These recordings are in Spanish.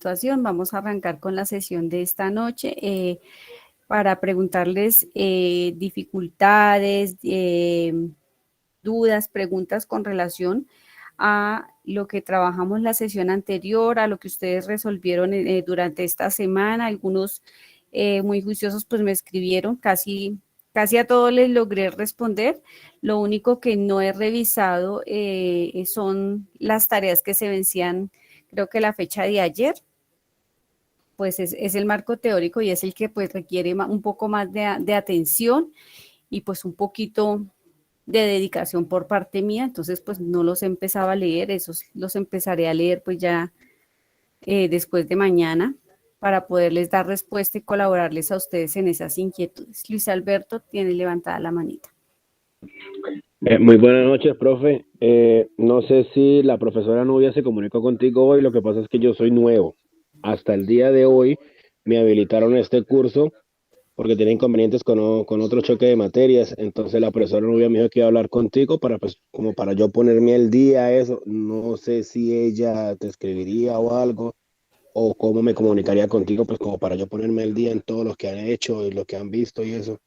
situación. Vamos a arrancar con la sesión de esta noche para preguntarles dificultades, dudas, preguntas con relación a lo que trabajamos la sesión anterior, a lo que ustedes resolvieron durante esta semana. Algunos muy juiciosos pues me escribieron, casi a todos les logré responder. Lo único que no he revisado son las tareas que se vencían, creo que la fecha de ayer, pues es el marco teórico y es el que pues requiere un poco más de atención y pues un poquito de dedicación por parte mía. Entonces pues no los he empezado a leer, esos los empezaré a leer pues ya después de mañana para poderles dar respuesta y colaborarles a ustedes en esas inquietudes. Luis Alberto tiene levantada la manita. Muy buenas noches, profe. No sé si la profesora Nubia se comunicó contigo hoy. Lo que pasa es que yo soy nuevo. Hasta el día de hoy me habilitaron este curso porque tenía inconvenientes con otro choque de materias. Entonces la profesora Nubia me dijo que iba a hablar contigo para, pues, como para yo ponerme al día a eso. No sé si ella te escribiría o algo, o cómo me comunicaría contigo, pues como para yo ponerme al día en todo lo que han hecho y lo que han visto y eso.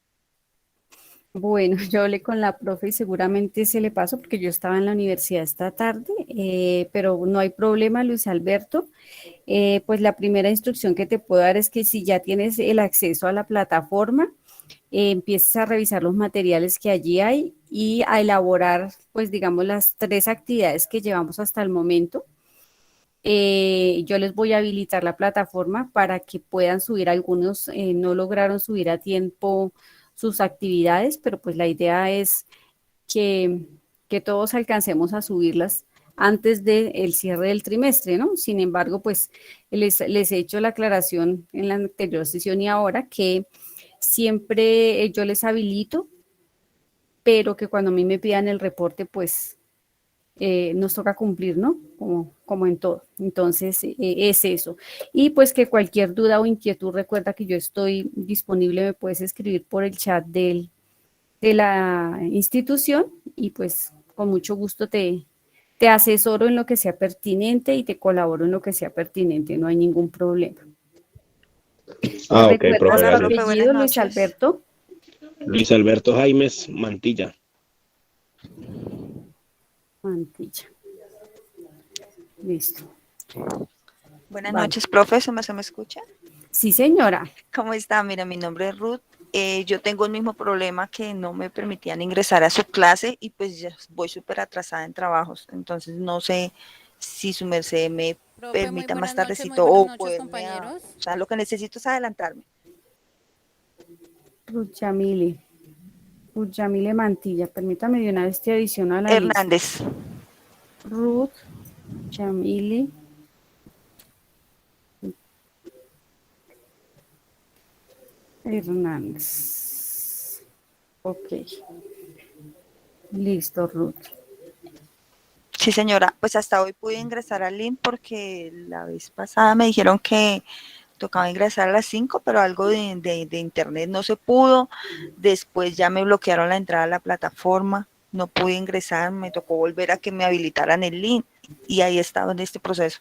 Bueno, yo hablé con la profe y seguramente se le pasó porque yo estaba en la universidad esta tarde, pero no hay problema, Luis Alberto. Pues la primera instrucción que te puedo dar es que si ya tienes el acceso a la plataforma, empieces a revisar los materiales que allí hay y a elaborar, pues digamos, las 3 actividades que llevamos hasta el momento. Yo les voy a habilitar la plataforma para que puedan subir algunos, no lograron subir a tiempo sus actividades, pero pues la idea es que, que todos alcancemos a subirlas antes del cierre del trimestre, ¿no? Sin embargo, pues les he hecho la aclaración en la anterior sesión y ahora que siempre yo les habilito, pero que cuando a mí me pidan el reporte, pues nos toca cumplir, ¿no? Como en todo. Entonces, es eso. Y pues que cualquier duda o inquietud, recuerda que yo estoy disponible, me puedes escribir por el chat de la institución y pues con mucho gusto te asesoro en lo que sea pertinente y te colaboro en lo que sea pertinente, no hay ningún problema. ¿Me Ah, ok, profe, recuerdas tu Hola, gracias. profe, buenas apellido, Luis noches. Alberto? Luis Alberto Jaimes Mantilla. Mantilla. Listo. Buenas Vale. noches, profe, ¿se me escucha? Sí, señora. ¿Cómo está? Mira, mi nombre es Ruth. Yo tengo el mismo problema que no me permitían ingresar a su clase y pues ya voy súper atrasada en trabajos. Entonces no sé si su merced me Profe, permita más tardecito o poderme, compañeros. o sea, lo que necesito es adelantarme. Ruth Yamile. Ruth Yamile Mantilla. Permítame de una vez te adiciono a la lista. Hernández. Ruth Yamile Hernández. Ok. Listo, Ruth. Sí, señora. Pues hasta hoy pude ingresar al link porque la vez pasada me dijeron que tocaba ingresar a las 5, pero algo de internet no se pudo. Después ya me bloquearon la entrada a la plataforma, no pude ingresar, me tocó volver a que me habilitaran el link y ahí estaba en este proceso.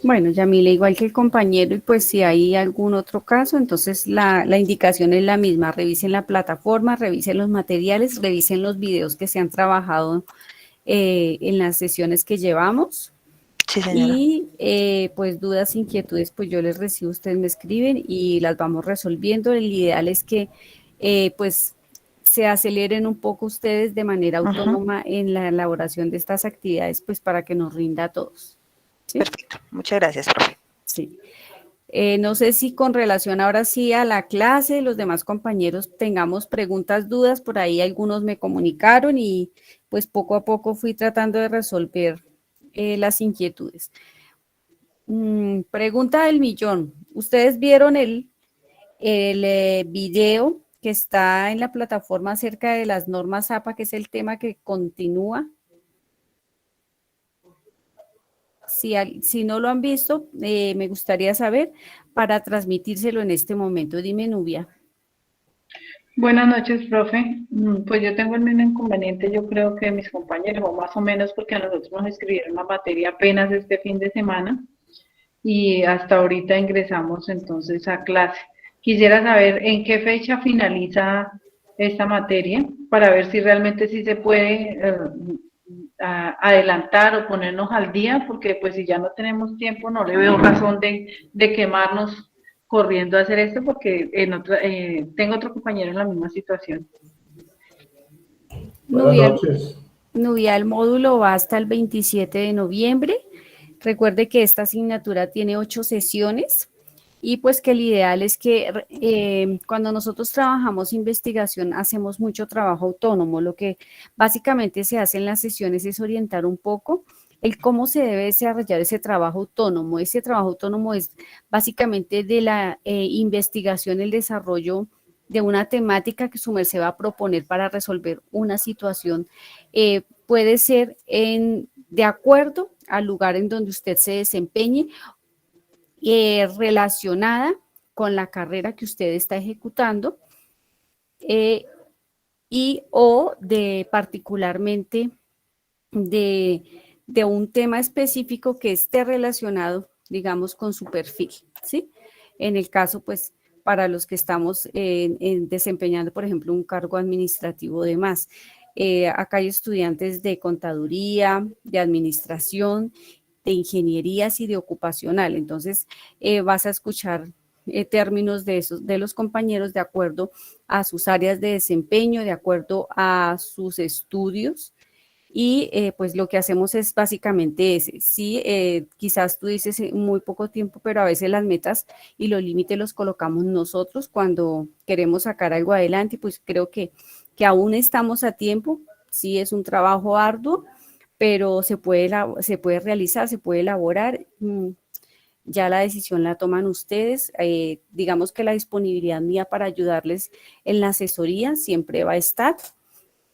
Bueno, Yamile, igual que el compañero, y pues si hay algún otro caso, entonces la indicación es la misma. Revisen la plataforma, revisen los materiales, revisen los videos que se han trabajado en las sesiones que llevamos. Sí, señora. Y pues dudas, inquietudes, pues yo les recibo, ustedes me escriben y las vamos resolviendo. El ideal es que pues se aceleren un poco ustedes de manera autónoma en la elaboración de estas actividades, pues para que nos rinda a todos. ¿Sí? Perfecto. Muchas gracias, profe. Sí. No sé si con relación ahora sí a la clase, los demás compañeros tengamos preguntas, dudas, por ahí algunos me comunicaron y pues poco a poco fui tratando de resolver las inquietudes. Pregunta del millón. ¿Ustedes vieron el video que está en la plataforma acerca de las normas APA, que es el tema que continúa? Si no lo han visto, me gustaría saber para transmitírselo en este momento. Dime, Nubia. Buenas noches, profe. Pues yo tengo el mismo inconveniente, yo creo que mis compañeros, o más o menos porque a nosotros nos escribieron la materia apenas este fin de semana. y hasta ahorita ingresamos entonces a clase. Quisiera saber en qué fecha finaliza esta materia para ver si realmente sí se puede adelantar o ponernos al día, porque pues si ya no tenemos tiempo no le veo razón de quemarnos corriendo a hacer esto, porque tengo otro compañero en la misma situación. Buenas Nubia, noches. Nubia, el módulo va hasta el 27 de noviembre. Recuerde que esta asignatura tiene 8 sesiones y pues que el ideal es que cuando nosotros trabajamos investigación hacemos mucho trabajo autónomo. Lo que básicamente se hace en las sesiones es orientar un poco el cómo se debe desarrollar ese trabajo autónomo. Ese trabajo autónomo es básicamente de la investigación, el desarrollo de una temática que su merced va a proponer para resolver una situación. Puede ser de acuerdo al lugar en donde usted se desempeñe, relacionada con la carrera que usted está ejecutando, y o de particularmente de un tema específico que esté relacionado, digamos, con su perfil, ¿sí? En el caso, pues, para los que estamos desempeñando, por ejemplo, un cargo administrativo de más. Acá hay estudiantes de contaduría, de administración, de ingenierías y de ocupacional. Entonces, vas a escuchar términos de esos, de los compañeros de acuerdo a sus áreas de desempeño, de acuerdo a sus estudios, y pues lo que hacemos es básicamente ese. Sí, quizás tú dices muy poco tiempo, pero a veces las metas y los límites los colocamos nosotros cuando queremos sacar algo adelante, pues creo que aún estamos a tiempo. Sí, es un trabajo arduo, pero se puede realizar, se puede elaborar. Ya la decisión la toman ustedes. Digamos que la disponibilidad mía para ayudarles en la asesoría siempre va a estar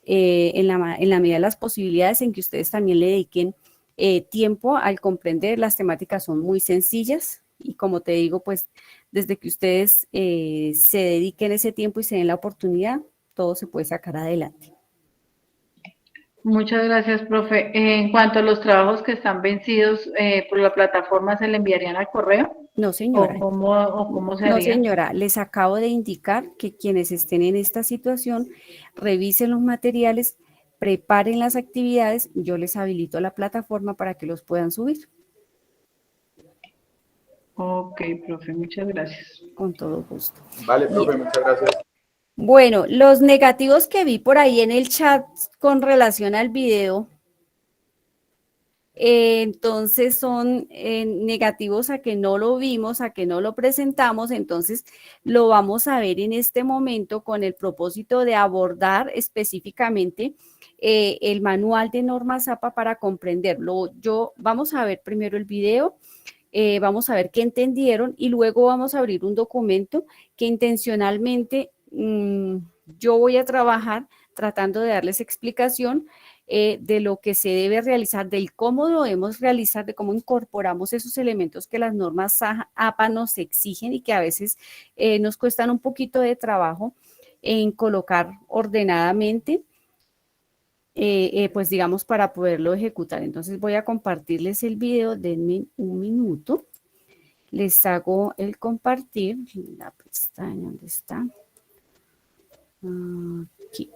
en la medida de las posibilidades en que ustedes también le dediquen tiempo al comprender. Las temáticas son muy sencillas y como te digo, pues desde que ustedes se dediquen ese tiempo y se den la oportunidad, todo se puede sacar adelante. Muchas gracias, profe. En cuanto a los trabajos que están vencidos por la plataforma, ¿se le enviarían al correo? No, señora. O cómo se No, haría? señora, les acabo de indicar que quienes estén en esta situación revisen los materiales, preparen las actividades, yo les habilito la plataforma para que los puedan subir. Ok, profe, muchas gracias. Con todo gusto. Vale, Bien. profe, muchas gracias. Bueno, los negativos que vi por ahí en el chat con relación al video, entonces son negativos a que no lo vimos, a que no lo presentamos, entonces lo vamos a ver en este momento con el propósito de abordar específicamente el manual de normas APA para comprenderlo. Vamos a ver primero el video. Vamos a ver qué entendieron y luego vamos a abrir un documento que intencionalmente yo voy a trabajar tratando de darles explicación de lo que se debe realizar, del cómo lo debemos realizar, de cómo incorporamos esos elementos que las normas APA nos exigen y que a veces nos cuestan un poquito de trabajo en colocar ordenadamente. Pues digamos para poderlo ejecutar. Entonces voy a compartirles el video, denme un minuto, les hago el compartir, la pestaña, ¿dónde está? Aquí.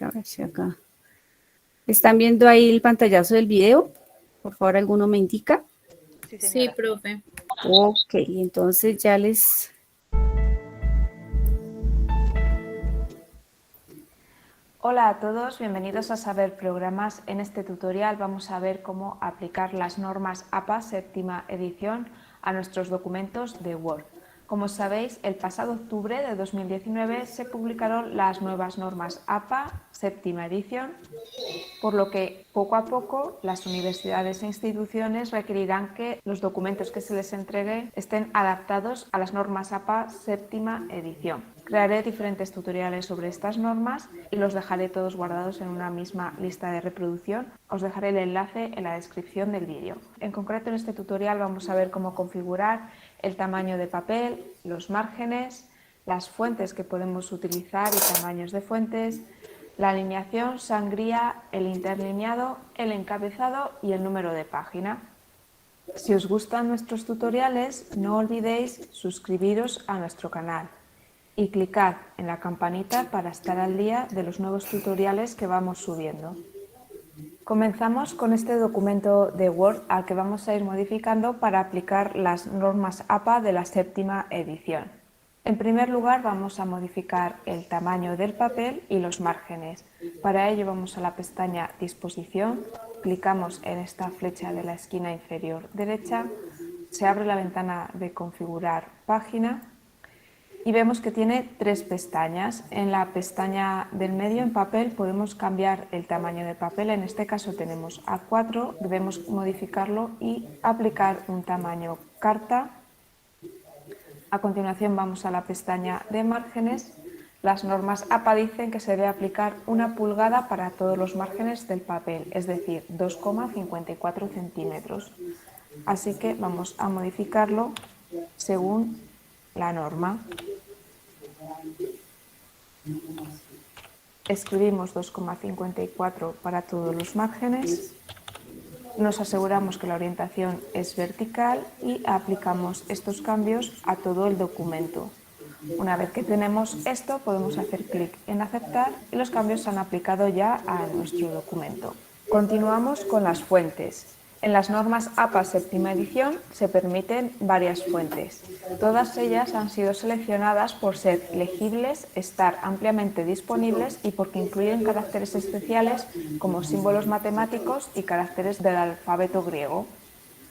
A ver si acá. ¿Están viendo ahí el pantallazo del video? Por favor, ¿alguno me indica? Sí, profe. Ok, entonces ya les... Hola a todos, bienvenidos a Saber Programas. En este tutorial vamos a ver cómo aplicar las normas APA séptima edición a nuestros documentos de Word. Como sabéis, el pasado octubre de 2019 se publicaron las nuevas normas APA séptima edición, por lo que poco a poco las universidades e instituciones requerirán que los documentos que se les entreguen estén adaptados a las normas APA séptima edición. Crearé diferentes tutoriales sobre estas normas y los dejaré todos guardados en una misma lista de reproducción. Os dejaré el enlace en la descripción del vídeo. En concreto, en este tutorial vamos a ver cómo configurar el tamaño de papel, los márgenes, las fuentes que podemos utilizar y tamaños de fuentes, la alineación, sangría, el interlineado, el encabezado y el número de página. Si os gustan nuestros tutoriales, no olvidéis suscribiros a nuestro canal y clicad en la campanita para estar al día de los nuevos tutoriales que vamos subiendo. Comenzamos con este documento de Word al que vamos a ir modificando para aplicar las normas APA de la 7ª edición. En primer lugar vamos a modificar el tamaño del papel y los márgenes. Para ello vamos a la pestaña Disposición, clicamos en esta flecha de la esquina inferior derecha, se abre la ventana de Configurar página y vemos que tiene 3 pestañas. En la pestaña del medio, en papel, podemos cambiar el tamaño de papel. En este caso tenemos A4, debemos modificarlo y aplicar un tamaño carta. A continuación vamos a la pestaña de márgenes. Las normas APA dicen que se debe aplicar 1 pulgada para todos los márgenes del papel, es decir, 2,54 centímetros. Así que vamos a modificarlo según la norma. Escribimos 2,54 para todos los márgenes. Nos aseguramos que la orientación es vertical y aplicamos estos cambios a todo el documento. Una vez que tenemos esto, podemos hacer clic en aceptar y los cambios se han aplicado ya a nuestro documento. Continuamos con las fuentes. En las normas APA 7ª edición se permiten varias fuentes. Todas ellas han sido seleccionadas por ser legibles, estar ampliamente disponibles y porque incluyen caracteres especiales como símbolos matemáticos y caracteres del alfabeto griego.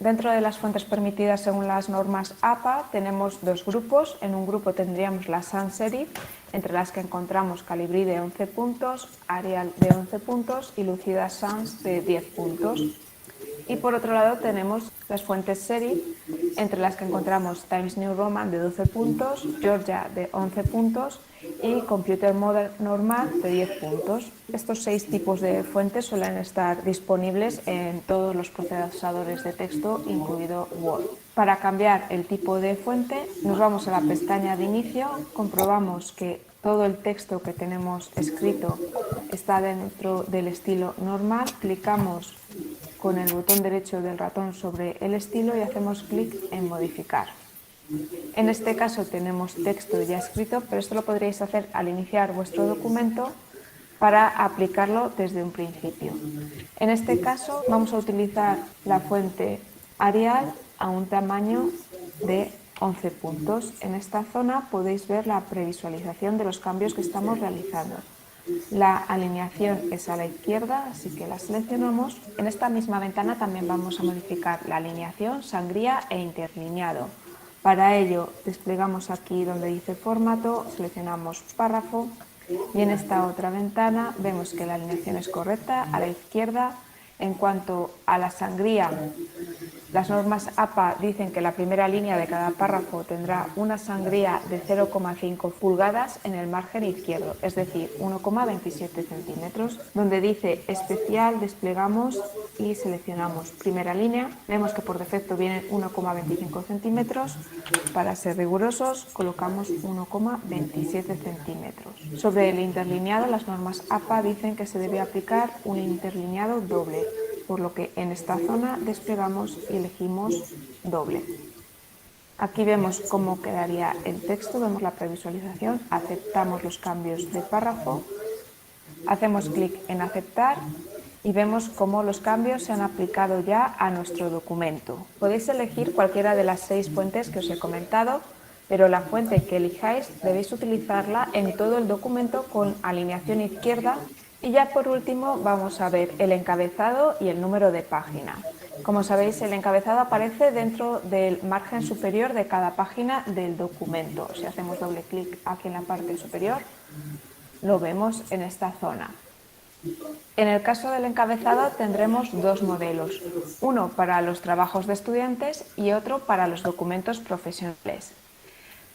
Dentro de las fuentes permitidas según las normas APA tenemos 2 grupos. En un grupo tendríamos la sans serif, entre las que encontramos Calibri de 11 puntos, Arial de 11 puntos y Lucida Sans de 10 puntos. Y por otro lado tenemos las fuentes serif, entre las que encontramos Times New Roman de 12 puntos, Georgia de 11 puntos y Computer Modern Normal de 10 puntos. Estos 6 tipos de fuentes suelen estar disponibles en todos los procesadores de texto, incluido Word. Para cambiar el tipo de fuente, nos vamos a la pestaña de inicio, comprobamos que todo el texto que tenemos escrito está dentro del estilo normal, clicamos con el botón derecho del ratón sobre el estilo y hacemos clic en modificar. En este caso tenemos texto ya escrito, pero esto lo podríais hacer al iniciar vuestro documento para aplicarlo desde un principio. En este caso vamos a utilizar la fuente Arial a un tamaño de 11 puntos. En esta zona podéis ver la previsualización de los cambios que estamos realizando. La alineación es a la izquierda, así que la seleccionamos. En esta misma ventana también vamos a modificar la alineación, sangría e interlineado. Para ello desplegamos aquí donde dice formato, seleccionamos párrafo y en esta otra ventana vemos que la alineación es correcta, a la izquierda. En cuanto a la sangría, las normas APA dicen que la primera línea de cada párrafo tendrá una sangría de 0,5 pulgadas en el margen izquierdo, es decir, 1,27 centímetros. Donde dice especial, desplegamos y seleccionamos primera línea. Vemos que por defecto vienen 1,25 centímetros. Para ser rigurosos, colocamos 1,27 centímetros. Sobre el interlineado, las normas APA dicen que se debe aplicar un interlineado doble, por lo que en esta zona desplegamos y elegimos doble. Aquí vemos cómo quedaría el texto, vemos la previsualización, aceptamos los cambios de párrafo, hacemos clic en aceptar y vemos cómo los cambios se han aplicado ya a nuestro documento. Podéis elegir cualquiera de las 6 fuentes que os he comentado, pero la fuente que elijáis debéis utilizarla en todo el documento con alineación izquierda. Y ya por último vamos a ver el encabezado y el número de página. Como sabéis, el encabezado aparece dentro del margen superior de cada página del documento. Si hacemos doble clic aquí en la parte superior, lo vemos en esta zona. En el caso del encabezado tendremos 2 modelos, uno para los trabajos de estudiantes y otro para los documentos profesionales.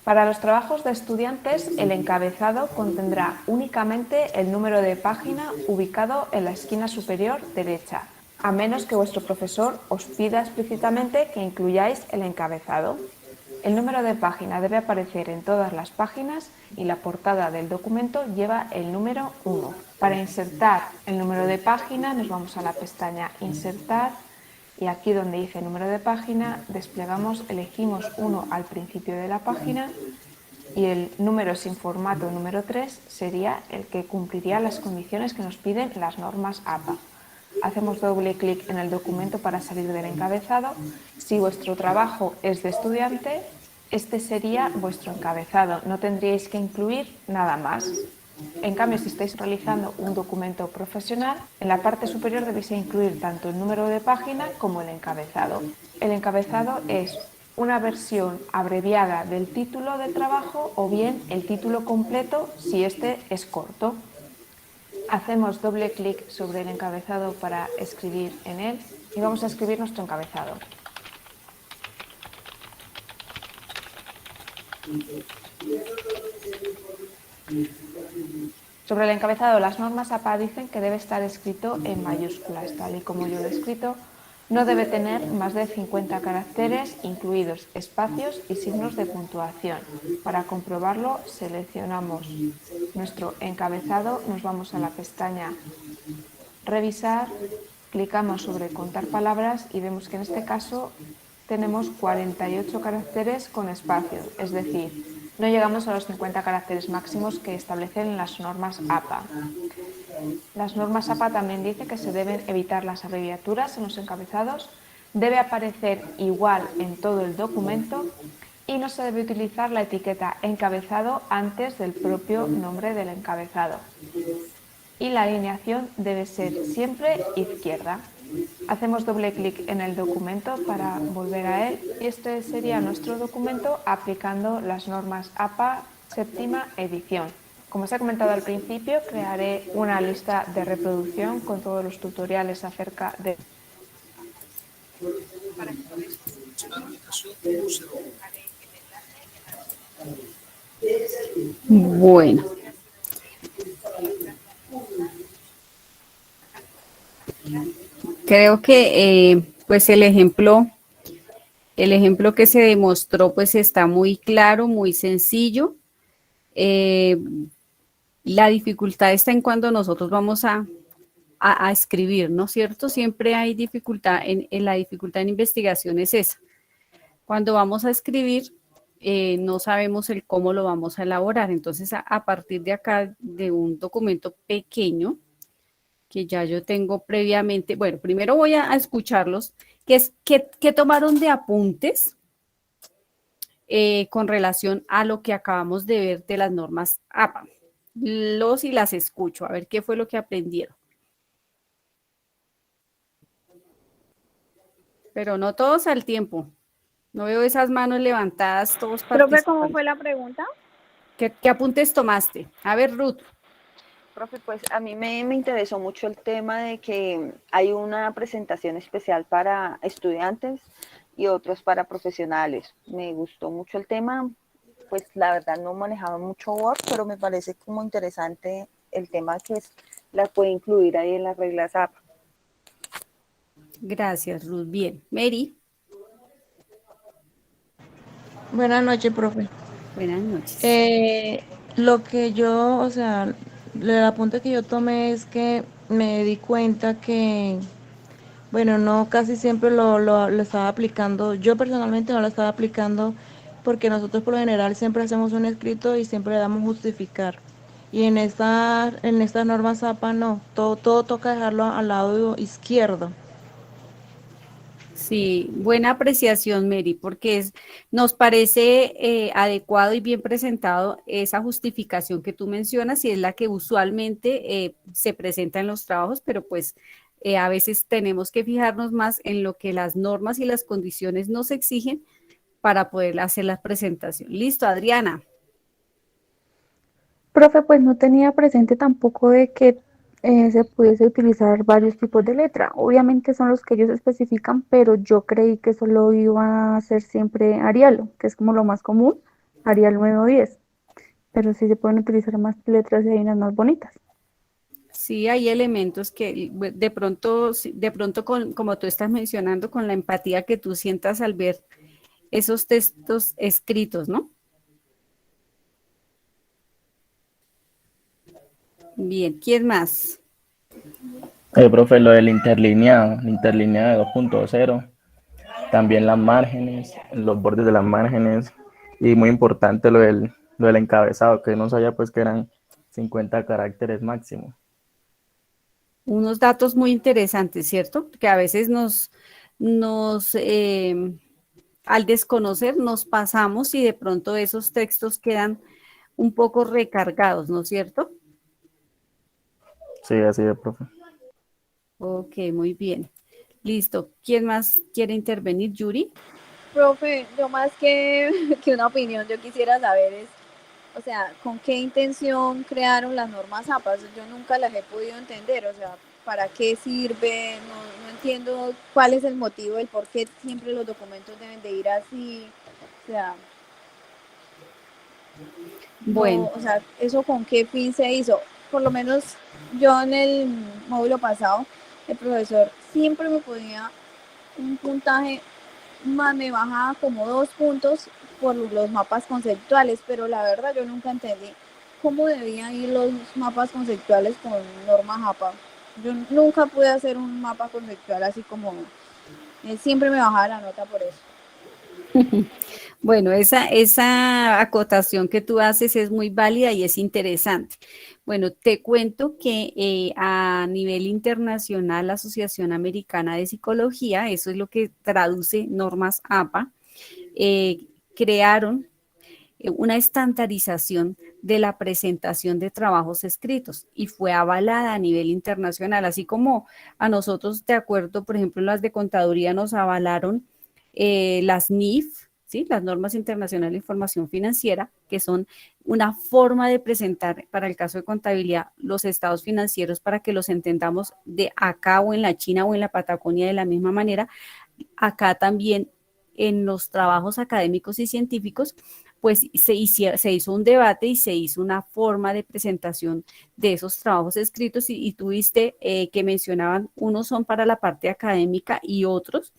Para los trabajos de estudiantes, el encabezado contendrá únicamente el número de página ubicado en la esquina superior derecha, a menos que vuestro profesor os pida explícitamente que incluyáis el encabezado. El número de página debe aparecer en todas las páginas y la portada del documento lleva el número 1. Para insertar el número de página nos vamos a la pestaña Insertar y aquí donde dice número de página desplegamos, elegimos 1 al principio de la página y el número sin formato número 3 sería el que cumpliría las condiciones que nos piden las normas APA. Hacemos doble clic en el documento para salir del encabezado. Si vuestro trabajo es de estudiante, este sería vuestro encabezado. No tendríais que incluir nada más. En cambio, si estáis realizando un documento profesional, en la parte superior debéis incluir tanto el número de página como el encabezado. El encabezado es una versión abreviada del título del trabajo o bien el título completo si este es corto. Hacemos doble clic sobre el encabezado para escribir en él y vamos a escribir nuestro encabezado. Sobre el encabezado, las normas APA dicen que debe estar escrito en mayúsculas, tal y como yo lo he escrito. No debe tener más de 50 caracteres, incluidos espacios y signos de puntuación. Para comprobarlo, seleccionamos nuestro encabezado, nos vamos a la pestaña Revisar, clicamos sobre Contar palabras y vemos que en este caso tenemos 48 caracteres con espacios, es decir, no llegamos a los 50 caracteres máximos que establecen las normas APA. Las normas APA también dicen que se deben evitar las abreviaturas en los encabezados, debe aparecer igual en todo el documento y no se debe utilizar la etiqueta encabezado antes del propio nombre del encabezado. Y la alineación debe ser siempre izquierda. Hacemos doble clic en el documento para volver a él y este sería nuestro documento aplicando las normas APA séptima edición. Como os he comentado al principio, crearé una lista de reproducción con todos los tutoriales acerca de... Bueno, creo que pues el ejemplo que se demostró pues está muy claro, muy sencillo. Eh, la dificultad está en cuando nosotros vamos a escribir, ¿no es cierto? Siempre hay dificultad, en la dificultad en investigación es esa. Cuando vamos a escribir, no sabemos el cómo lo vamos a elaborar. Entonces, a partir de acá, de un documento pequeño, que ya yo tengo previamente, bueno, primero voy a escucharlos, que tomaron de apuntes con relación a lo que acabamos de ver de las normas APA. Los y las escucho, a ver qué fue lo que aprendieron. Pero no todos al tiempo. No veo esas manos levantadas, todos Profe, ¿cómo participando. fue la pregunta? ¿Qué apuntes tomaste? A ver, Ruth. Profe, pues a mí me interesó mucho el tema de que hay una presentación especial para estudiantes y otros para profesionales. Me gustó mucho el tema, pues la verdad no manejaba mucho Word, pero me parece como interesante el tema que la puede incluir ahí en las reglas APA. Gracias, Ruth. Bien. Mary. Buenas noches, profe. Buenas noches. Lo que yo, o sea, el apunte que yo tomé es que me di cuenta que, bueno, no casi siempre lo estaba aplicando. Yo personalmente no lo estaba aplicando porque nosotros por lo general siempre hacemos un escrito y siempre le damos justificar. Y en estas normas APA no, todo toca dejarlo al lado izquierdo. Sí, buena apreciación, Mary, porque nos parece adecuado y bien presentado esa justificación que tú mencionas y es la que usualmente se presenta en los trabajos, pero pues a veces tenemos que fijarnos más en lo que las normas y las condiciones nos exigen para poder hacer la presentación. Listo, Adriana. Profe, pues no tenía presente tampoco de que se pudiese utilizar varios tipos de letra. Obviamente son los que ellos especifican, pero yo creí que solo iba a ser siempre Arial, que es como lo más común, Arial 9 o 10. Pero sí se pueden utilizar más letras y hay unas más bonitas. Sí, hay elementos que de pronto como tú estás mencionando, con la empatía que tú sientas al ver esos textos escritos, ¿no? Bien, ¿quién más? Profe, lo del interlineado, el interlineado de 2.0, también las márgenes, los bordes de las márgenes, y muy importante lo del encabezado, que no sabía pues que eran 50 caracteres máximo. Unos datos muy interesantes, ¿cierto? Que a veces al desconocer nos pasamos y de pronto esos textos quedan un poco recargados, ¿no es cierto? Sí, así de, profe. Ok, muy bien. Listo. ¿Quién más quiere intervenir, Yuri? Profe, yo más que, que una opinión, yo quisiera saber es, o sea, ¿con qué intención crearon las normas APA? Yo nunca las he podido entender, o sea, ¿para qué sirve? No entiendo cuál es el motivo, el por qué siempre los documentos deben de ir así, o sea, no, Bueno, o sea, ¿eso con qué fin se hizo? Por lo menos yo en el módulo pasado, el profesor siempre me ponía un puntaje más, me bajaba como 2 puntos por los mapas conceptuales, pero la verdad yo nunca entendí cómo debían ir los mapas conceptuales con norma JAPA. Yo nunca pude hacer un mapa conceptual así como siempre me bajaba la nota por eso. bueno, esa acotación que tú haces es muy válida y es interesante. Bueno, te cuento que a nivel internacional, la Asociación Americana de Psicología, eso es lo que traduce normas APA, crearon una estandarización de la presentación de trabajos escritos y fue avalada a nivel internacional, así como a nosotros, de acuerdo, por ejemplo, las de contaduría nos avalaron las NIF, ¿sí? Las normas internacionales de información financiera, que son una forma de presentar, para el caso de contabilidad, los estados financieros para que los entendamos de acá o en la China o en la Patagonia de la misma manera. Acá también en los trabajos académicos y científicos, pues se hizo un debate y se hizo una forma de presentación de esos trabajos escritos y tuviste que mencionaban, unos son para la parte académica y otros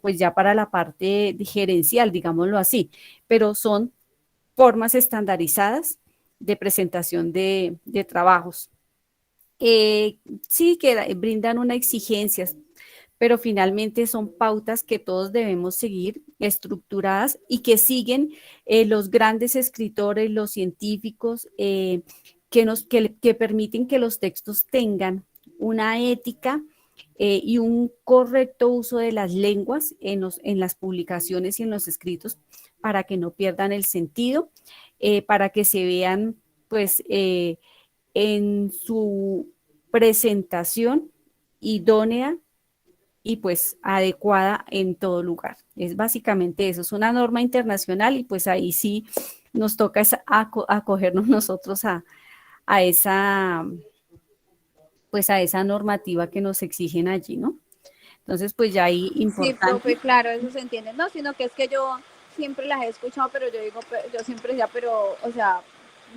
pues ya para la parte gerencial, digámoslo así, pero son formas estandarizadas de presentación de trabajos. Sí, que brindan una exigencia, pero finalmente son pautas que todos debemos seguir, estructuradas y que siguen los grandes escritores, los científicos, que permiten que los textos tengan una ética y un correcto uso de las lenguas en las publicaciones y en los escritos para que no pierdan el sentido, para que se vean pues en su presentación idónea y pues adecuada en todo lugar. Es básicamente eso, es una norma internacional y pues ahí sí nos toca acogernos nosotros a esa, pues a esa normativa que nos exigen allí, ¿no? Entonces, pues ya ahí Sí, importante. profe, claro, eso se entiende. No, sino que es que yo siempre las he escuchado, pero yo digo, yo siempre decía, pero, o sea,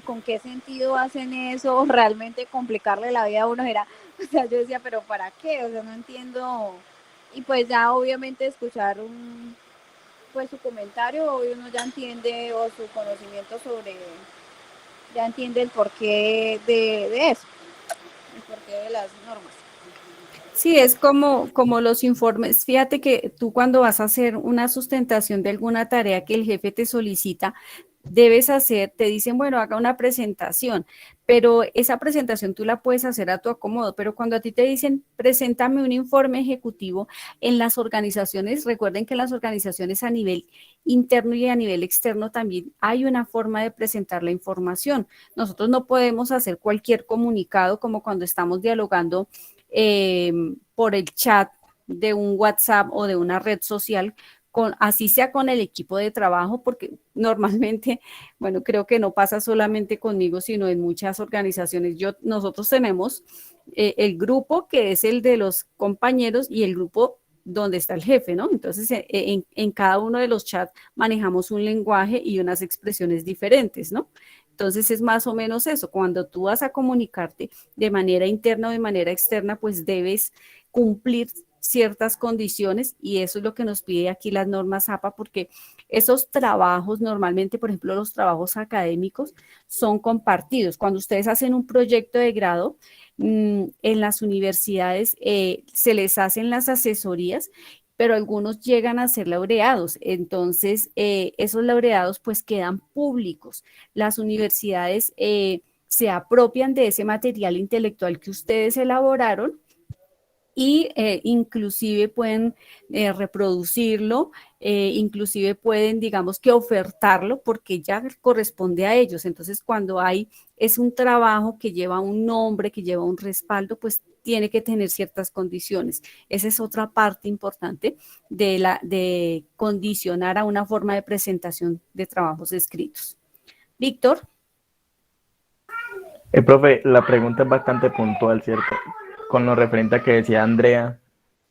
¿con qué sentido hacen eso? Realmente complicarle la vida a uno era, o sea, yo decía, pero ¿para qué? O sea, no entiendo. Y pues ya obviamente escuchar pues su comentario, hoy uno ya entiende o su conocimiento sobre, ya entiende el porqué de eso, el porqué de las normas. Sí, es como los informes. Fíjate que tú cuando vas a hacer una sustentación de alguna tarea que el jefe te solicita, debes hacer, te dicen, bueno, haga una presentación, pero esa presentación tú la puedes hacer a tu acomodo, pero cuando a ti te dicen, preséntame un informe ejecutivo en las organizaciones, recuerden que en las organizaciones a nivel interno y a nivel externo también hay una forma de presentar la información. Nosotros no podemos hacer cualquier comunicado como cuando estamos dialogando por el chat de un WhatsApp o de una red social, así sea con el equipo de trabajo, porque normalmente, bueno, creo que no pasa solamente conmigo, sino en muchas organizaciones. Nosotros tenemos el grupo que es el de los compañeros y el grupo donde está el jefe, ¿no? Entonces, en cada uno de los chats manejamos un lenguaje y unas expresiones diferentes, ¿no? Entonces es más o menos eso, cuando tú vas a comunicarte de manera interna o de manera externa, pues debes cumplir ciertas condiciones y eso es lo que nos pide aquí las normas APA, porque esos trabajos normalmente, por ejemplo, los trabajos académicos son compartidos. Cuando ustedes hacen un proyecto de grado, en las universidades se les hacen las asesorías, pero algunos llegan a ser laureados. Entonces, esos laureados pues quedan públicos. Las universidades se apropian de ese material intelectual que ustedes elaboraron y inclusive pueden reproducirlo, inclusive pueden, digamos que ofertarlo porque ya corresponde a ellos. Entonces, cuando es un trabajo que lleva un nombre, que lleva un respaldo, pues tiene que tener ciertas condiciones. Esa es otra parte importante de condicionar a una forma de presentación de trabajos escritos. Víctor. Profe, la pregunta es bastante puntual, ¿cierto? Con lo referente a que decía Andrea,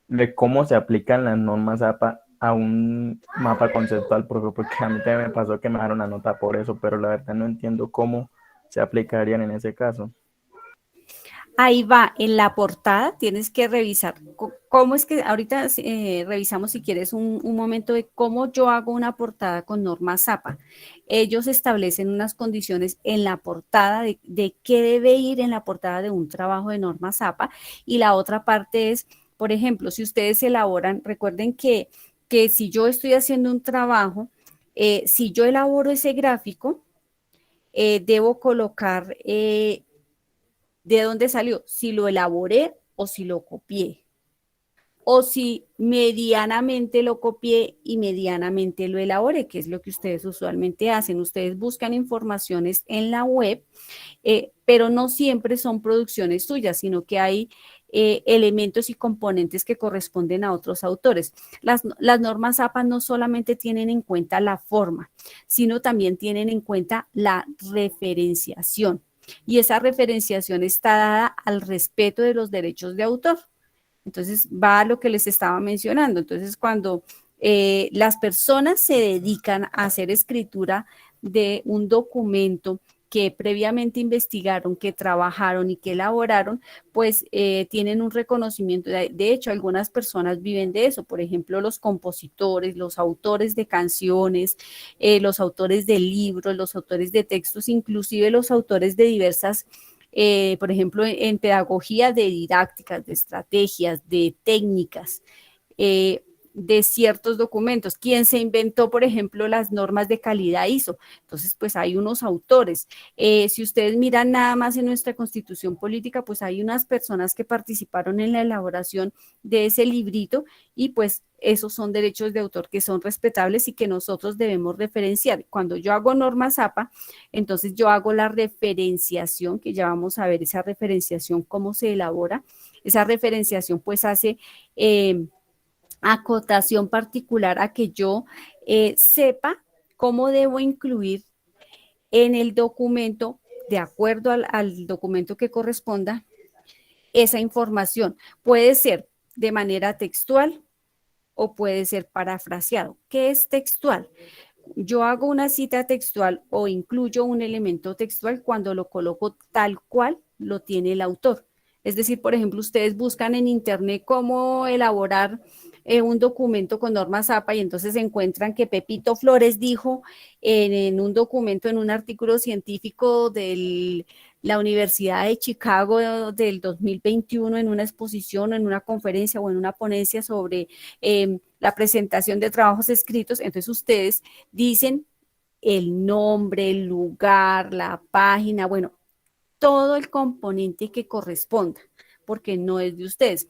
de cómo se aplican las normas APA a un mapa conceptual, profe, porque a mí también me pasó que me dejaron una nota por eso, pero la verdad no entiendo cómo se aplicarían en ese caso. Ahí va, en la portada tienes que revisar cómo es que ahorita revisamos si quieres un momento de cómo yo hago una portada con normas APA. Ellos establecen unas condiciones en la portada de qué debe ir en la portada de un trabajo de normas APA y la otra parte es, por ejemplo, si ustedes elaboran, recuerden que si yo estoy haciendo un trabajo, si yo elaboro ese gráfico, debo colocar de dónde salió, si lo elaboré o si lo copié, o si medianamente lo copié y medianamente lo elaboré, que es lo que ustedes usualmente hacen. Ustedes buscan informaciones en la web, pero no siempre son producciones suyas, sino que hay elementos y componentes que corresponden a otros autores. Las normas APA no solamente tienen en cuenta la forma, sino también tienen en cuenta la referenciación. Y esa referenciación está dada al respeto de los derechos de autor. Entonces, va a lo que les estaba mencionando. Entonces, cuando las personas se dedican a hacer escritura de un documento que previamente investigaron, que trabajaron y que elaboraron, pues tienen un reconocimiento. De hecho, algunas personas viven de eso, por ejemplo, los compositores, los autores de canciones, los autores de libros, los autores de textos, inclusive los autores de diversas por ejemplo, en pedagogía de didácticas, de estrategias, de técnicas, de ciertos documentos. ¿Quién se inventó, por ejemplo, las normas de calidad ISO? Entonces, pues hay unos autores. Si ustedes miran nada más en nuestra Constitución Política, pues hay unas personas que participaron en la elaboración de ese librito y pues esos son derechos de autor que son respetables y que nosotros debemos referenciar. Cuando yo hago normas APA, entonces yo hago la referenciación, que ya vamos a ver esa referenciación, cómo se elabora. Esa referenciación pues hace acotación particular a que yo sepa cómo debo incluir en el documento, de acuerdo al documento que corresponda, esa información. Puede ser de manera textual o puede ser parafraseado. ¿Qué es textual? Yo hago una cita textual o incluyo un elemento textual cuando lo coloco tal cual lo tiene el autor. Es decir, por ejemplo, ustedes buscan en internet cómo elaborar un documento con normas APA y entonces encuentran que Pepito Flores dijo en un documento, en un artículo científico de la Universidad de Chicago del 2021 en una exposición, en una conferencia o en una ponencia sobre la presentación de trabajos escritos. Entonces ustedes dicen el nombre, el lugar, la página, bueno, todo el componente que corresponda, porque no es de ustedes.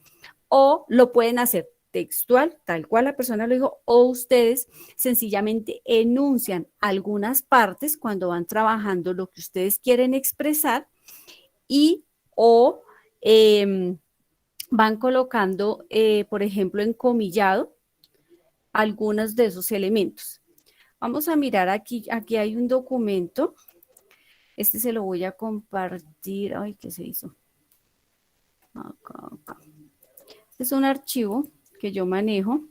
O lo pueden hacer textual, tal cual la persona lo dijo, o ustedes sencillamente enuncian algunas partes cuando van trabajando lo que ustedes quieren expresar y o van colocando, por ejemplo, encomillado algunos de esos elementos. Vamos a mirar aquí hay un documento. Este se lo voy a compartir. Ay, ¿qué se hizo? Acá. Este es un archivo que yo manejo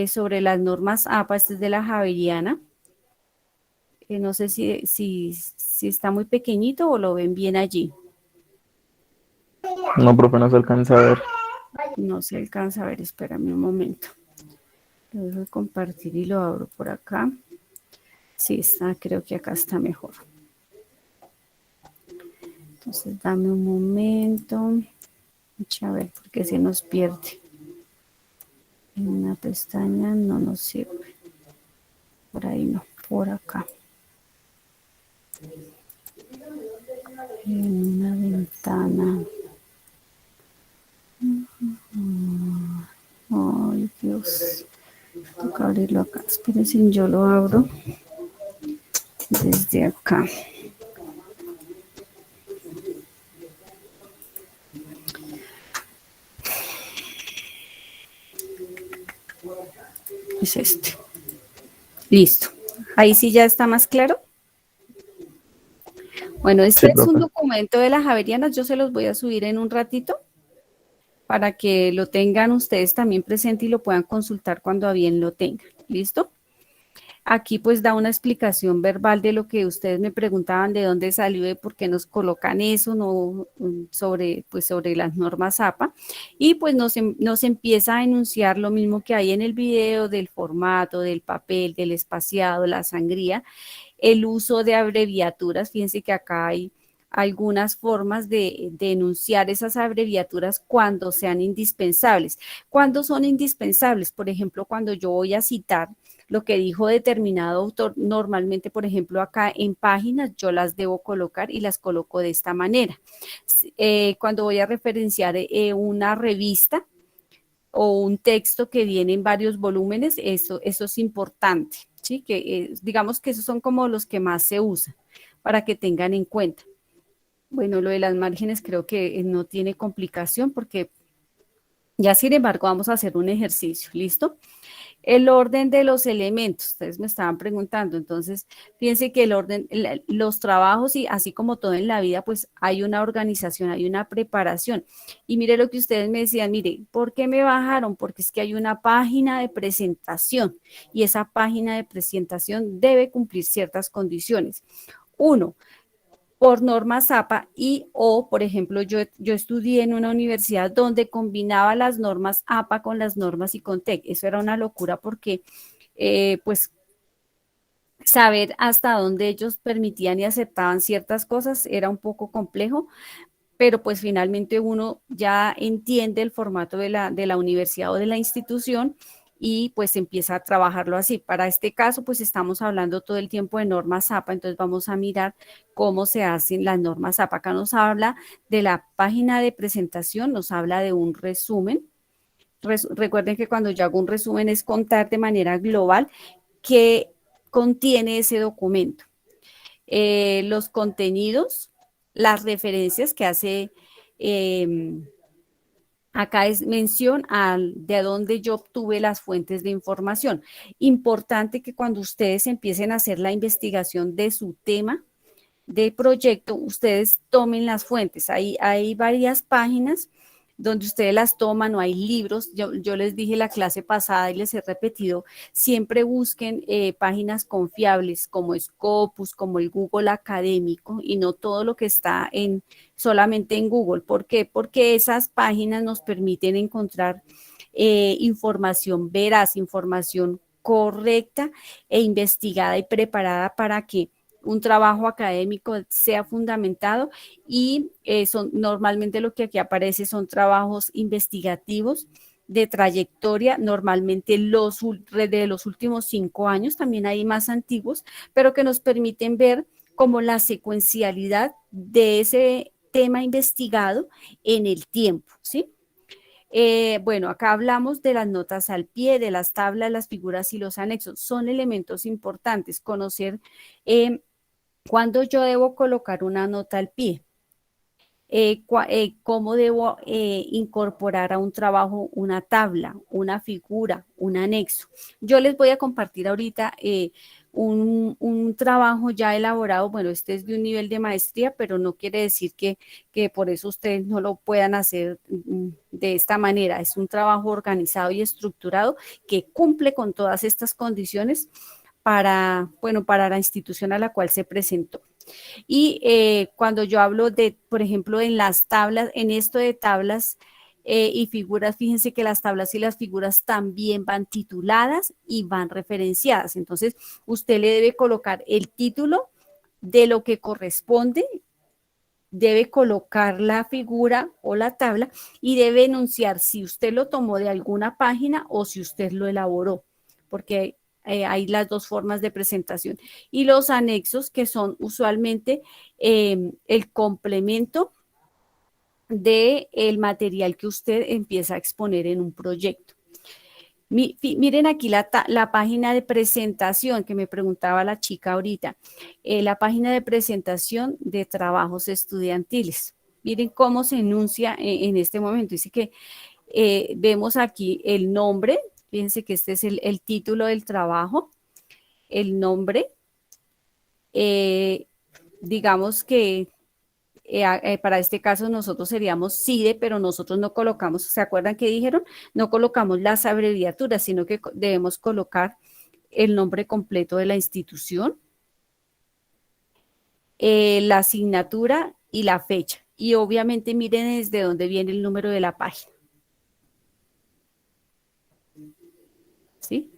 sobre las normas APA. Este es de la Javeriana. No sé si está muy pequeñito o lo ven bien allí. No, profe, no se alcanza a ver. No se alcanza a ver, espérame un momento. Lo dejo de compartir y lo abro por acá. Sí, está, creo que acá está mejor. Entonces, dame un momento. A ver, porque se nos pierde. En una pestaña no nos sirve. Por ahí no, por acá. En una ventana. Ay, Dios. Toca abrirlo acá. Espérense, yo lo abro desde acá. Es este. Listo. Ahí sí ya está más claro. Bueno, este Sí, es un profe. documento de las Javerianas. Yo se los voy a subir en un ratito para que lo tengan ustedes también presente y lo puedan consultar cuando a bien lo tengan. ¿Listo? Aquí pues da una explicación verbal de lo que ustedes me preguntaban de dónde salió, de por qué nos colocan eso, no sobre, pues sobre las normas APA. Y pues nos empieza a enunciar lo mismo que hay en el video del formato, del papel, del espaciado, la sangría, el uso de abreviaturas. Fíjense que acá hay algunas formas de enunciar esas abreviaturas cuando sean indispensables. ¿Cuándo son indispensables? Por ejemplo, cuando yo voy a citar lo que dijo determinado autor, normalmente, por ejemplo, acá en páginas yo las debo colocar y las coloco de esta manera. Cuando voy a referenciar una revista o un texto que viene en varios volúmenes, eso es importante, ¿sí? Que digamos que esos son como los que más se usan para que tengan en cuenta. Bueno, lo de las márgenes creo que no tiene complicación porque ya, sin embargo, vamos a hacer un ejercicio, ¿listo? El orden de los elementos, ustedes me estaban preguntando, entonces fíjense que el orden, los trabajos y así como todo en la vida, pues hay una organización, hay una preparación. Y mire lo que ustedes me decían, mire, ¿por qué me bajaron? Porque es que hay una página de presentación y esa página de presentación debe cumplir ciertas condiciones. Uno, por norma ZAPA y o, por ejemplo, yo estudié en una universidad donde combinaba las normas APA con las normas ICONTEC. Eso era una locura porque, pues, saber hasta dónde ellos permitían y aceptaban ciertas cosas era un poco complejo, pero pues finalmente uno ya entiende el formato de la universidad o de la institución y pues empieza a trabajarlo así. Para este caso, pues estamos hablando todo el tiempo de normas APA, entonces vamos a mirar cómo se hacen las normas APA. Acá nos habla de la página de presentación, nos habla de un resumen. Recuerden que cuando yo hago un resumen es contar de manera global qué contiene ese documento. Los contenidos, las referencias que hace, acá es mención de dónde yo obtuve las fuentes de información. Importante que cuando ustedes empiecen a hacer la investigación de su tema de proyecto, ustedes tomen las fuentes. Hay varias páginas donde ustedes las toman o hay libros. Yo les dije la clase pasada y les he repetido, siempre busquen páginas confiables como Scopus, como el Google académico y no todo lo que está solamente en Google. ¿Por qué? Porque esas páginas nos permiten encontrar información veraz, información correcta e investigada y preparada para que un trabajo académico sea fundamentado y son normalmente lo que aquí aparece son trabajos investigativos de trayectoria, normalmente de los últimos 5 años, también hay más antiguos, pero que nos permiten ver como la secuencialidad de ese tema investigado en el tiempo, ¿sí? Bueno, acá hablamos de las notas al pie, de las tablas, las figuras y los anexos. Son elementos importantes. Conocer cuándo yo debo colocar una nota al pie. Cómo debo incorporar a un trabajo una tabla, una figura, un anexo. Yo les voy a compartir ahorita un trabajo ya elaborado. Bueno, este es de un nivel de maestría, pero no quiere decir que por eso ustedes no lo puedan hacer de esta manera. Es un trabajo organizado y estructurado que cumple con todas estas condiciones para, bueno, para la institución a la cual se presentó. Y cuando yo hablo de, por ejemplo, en las tablas, en esto de tablas, y figuras, fíjense que las tablas y las figuras también van tituladas y van referenciadas. Entonces, usted le debe colocar el título de lo que corresponde, debe colocar la figura o la tabla y debe enunciar si usted lo tomó de alguna página o si usted lo elaboró, porque hay las dos formas de presentación. Y los anexos, que son usualmente el complemento del material que usted empieza a exponer en un proyecto. Miren aquí la página de presentación que me preguntaba la chica ahorita, la página de presentación de trabajos estudiantiles. Miren cómo se enuncia en este momento. Dice que vemos aquí el nombre, fíjense que este es el título del trabajo, el nombre, digamos que para este caso nosotros seríamos CIDE, pero nosotros no colocamos, ¿se acuerdan que dijeron? No colocamos las abreviaturas, sino que debemos colocar el nombre completo de la institución, la asignatura y la fecha. Y obviamente miren desde dónde viene el número de la página. ¿Sí?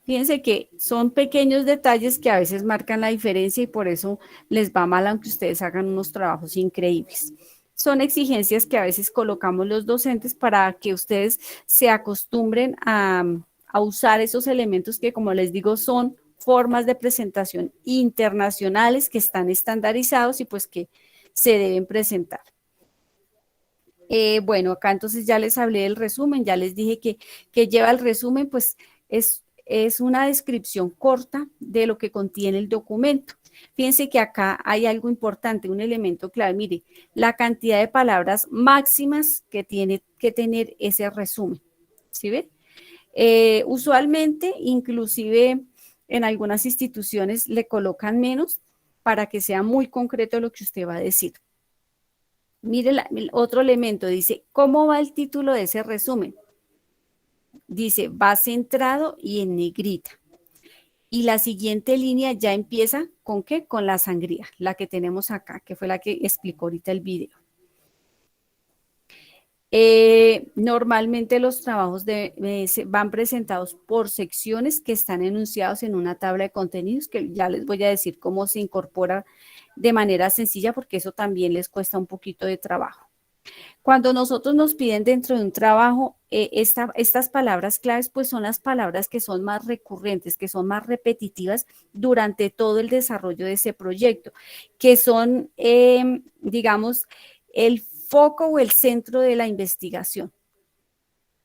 Fíjense que son pequeños detalles que a veces marcan la diferencia y por eso les va mal aunque ustedes hagan unos trabajos increíbles. Son exigencias que a veces colocamos los docentes para que ustedes se acostumbren a usar esos elementos que, como les digo, son formas de presentación internacionales que están estandarizados y pues que se deben presentar. Bueno, acá entonces ya les hablé del resumen, ya les dije que lleva el resumen, pues es una descripción corta de lo que contiene el documento. Fíjense que acá hay algo importante, un elemento clave. Mire, la cantidad de palabras máximas que tiene que tener ese resumen. ¿Sí ve? Usualmente, inclusive en algunas instituciones le colocan menos para que sea muy concreto lo que usted va a decir. Mire, el otro elemento dice, ¿cómo va el título de ese resumen? Dice, va centrado y en negrita. Y la siguiente línea ya empieza ¿con qué? Con la sangría, la que tenemos acá, que fue la que explicó ahorita el video. Normalmente los trabajos van presentados por secciones que están enunciados en una tabla de contenidos, que ya les voy a decir cómo se incorpora de manera sencilla, porque eso también les cuesta un poquito de trabajo. Cuando nosotros nos piden dentro de un trabajo, estas palabras claves, pues son las palabras que son más recurrentes, que son más repetitivas durante todo el desarrollo de ese proyecto, que son, digamos, el foco o el centro de la investigación.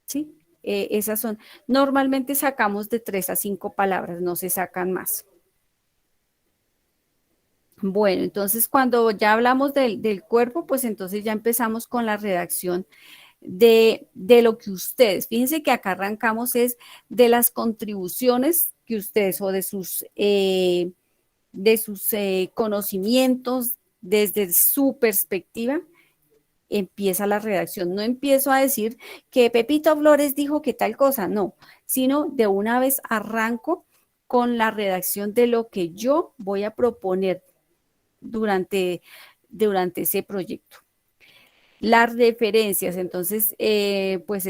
¿Sí? Esas son, normalmente sacamos de 3 a 5 palabras, no se sacan más. Bueno, entonces cuando ya hablamos del cuerpo, pues entonces ya empezamos con la redacción de lo que ustedes, fíjense que acá arrancamos es de las contribuciones que ustedes o de sus conocimientos, desde su perspectiva, empieza la redacción. No empiezo a decir que Pepito Flores dijo que tal cosa, no, sino de una vez arranco con la redacción de lo que yo voy a proponer durante ese proyecto. Las referencias, entonces, pues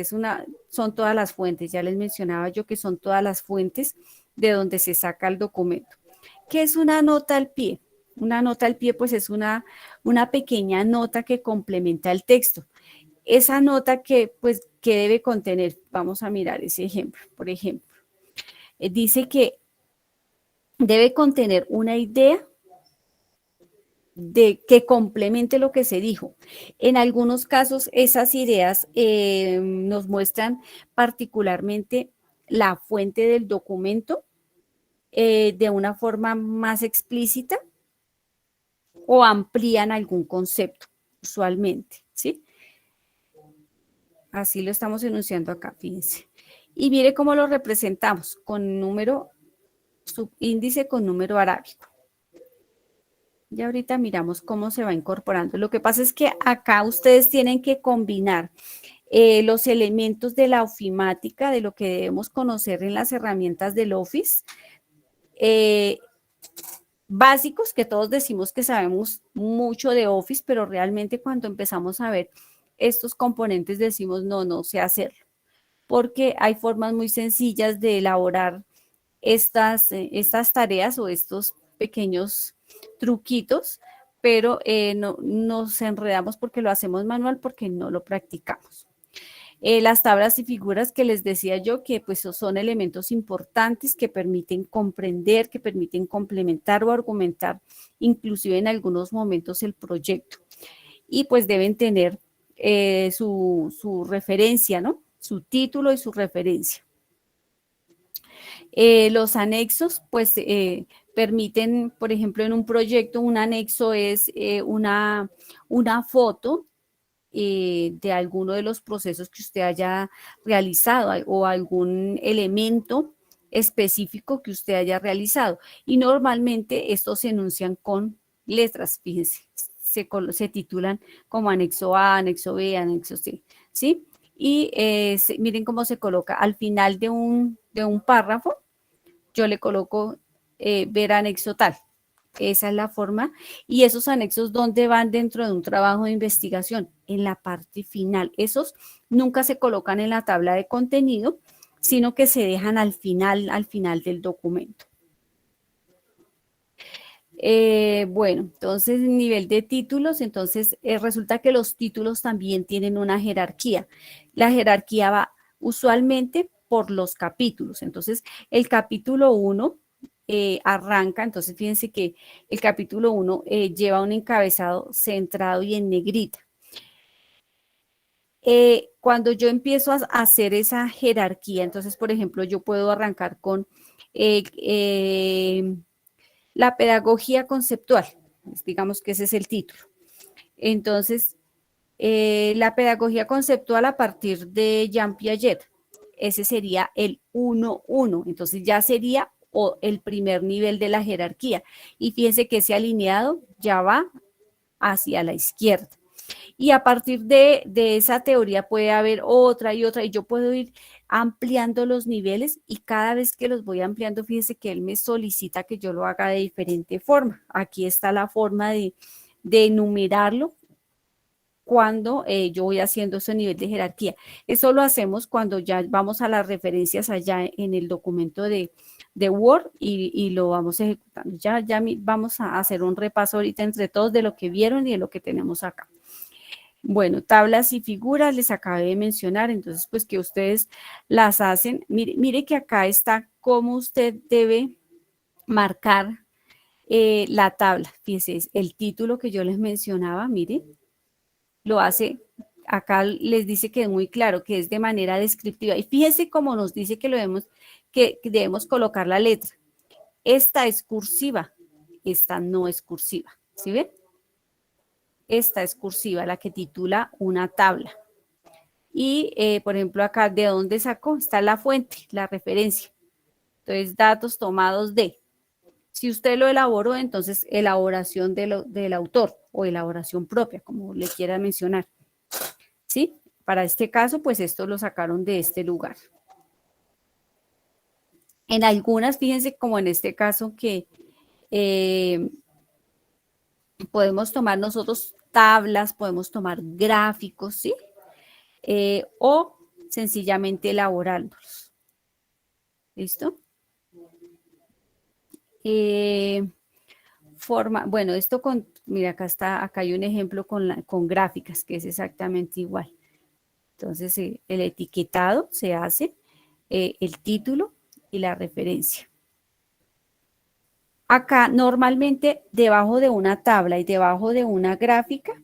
son todas las fuentes, ya les mencionaba yo que son todas las fuentes de donde se saca el documento. ¿Qué es una nota al pie? Una nota al pie, pues es una pequeña nota que complementa el texto. Esa nota que debe contener, vamos a mirar ese ejemplo, por ejemplo, dice que debe contener una idea que complemente lo que se dijo. En algunos casos, esas ideas nos muestran particularmente la fuente del documento de una forma más explícita o amplían algún concepto, usualmente, ¿sí? Así lo estamos enunciando acá, fíjense. Y mire cómo lo representamos, con número, subíndice con número arábico. Ya ahorita miramos cómo se va incorporando. Lo que pasa es que acá ustedes tienen que combinar los elementos de la ofimática, de lo que debemos conocer en las herramientas del Office, básicos, que todos decimos que sabemos mucho de Office, pero realmente cuando empezamos a ver estos componentes decimos, no sé hacerlo, porque hay formas muy sencillas de elaborar estas tareas o estos pequeños truquitos, pero no nos enredamos porque lo hacemos manual, porque no lo practicamos. Las tablas y figuras que les decía yo, que pues son elementos importantes que permiten comprender, que permiten complementar o argumentar, inclusive en algunos momentos el proyecto. Y pues deben tener su referencia, ¿no? Su título y su referencia. Los anexos, pues, permiten, por ejemplo, en un proyecto, un anexo es una foto de alguno de los procesos que usted haya realizado o algún elemento específico que usted haya realizado. Y normalmente estos se enuncian con letras, fíjense, se titulan como anexo A, anexo B, anexo C, ¿sí? Y miren cómo se coloca al final de un párrafo, yo le coloco ver anexo tal. Esa es la forma. Y esos anexos, ¿dónde van dentro de un trabajo de investigación? En la parte final. Esos nunca se colocan en la tabla de contenido, sino que se dejan al final del documento. Bueno, entonces, nivel de títulos, entonces resulta que los títulos también tienen una jerarquía. La jerarquía va usualmente por los capítulos. Entonces, el capítulo 1 arranca, entonces fíjense que el capítulo 1 lleva un encabezado centrado y en negrita. Cuando yo empiezo a hacer esa jerarquía, entonces, por ejemplo, yo puedo arrancar con la pedagogía conceptual, digamos que ese es el título. Entonces, la pedagogía conceptual a partir de Jean Piaget, ese sería el 1.1, entonces ya sería el primer nivel de la jerarquía. Y fíjense que ese alineado ya va hacia la izquierda. Y a partir de esa teoría puede haber otra y otra, y yo puedo ir ampliando los niveles, y cada vez que los voy ampliando, fíjense que él me solicita que yo lo haga de diferente forma. Aquí está la forma de enumerarlo cuando yo voy haciendo ese nivel de jerarquía. Eso lo hacemos cuando ya vamos a las referencias allá en el documento de Word y lo vamos ejecutando. Ya vamos a hacer un repaso ahorita entre todos de lo que vieron y de lo que tenemos acá. Bueno, tablas y figuras les acabé de mencionar, entonces pues que ustedes las hacen. Mire que acá está cómo usted debe marcar la tabla. Fíjense, el título que yo les mencionaba, mire, lo hace, acá les dice que es muy claro, que es de manera descriptiva. Y fíjense cómo nos dice que debemos colocar la letra. Esta es cursiva, esta no es cursiva, ¿sí ven? Esta es cursiva, la que titula una tabla. Y, por ejemplo, acá, ¿de dónde sacó? Está la fuente, la referencia. Entonces, datos tomados de. Si usted lo elaboró, entonces, elaboración del autor o elaboración propia, como le quiera mencionar. ¿Sí? Para este caso, pues, esto lo sacaron de este lugar. En algunas, fíjense, como en este caso, que podemos tomar nosotros tablas, podemos tomar gráficos, ¿sí? O sencillamente elaborándolos. ¿Listo? Bueno, esto mira, acá hay un ejemplo con gráficas, que es exactamente igual. Entonces, el etiquetado se hace, el título y la referencia. Acá, normalmente, debajo de una tabla y debajo de una gráfica,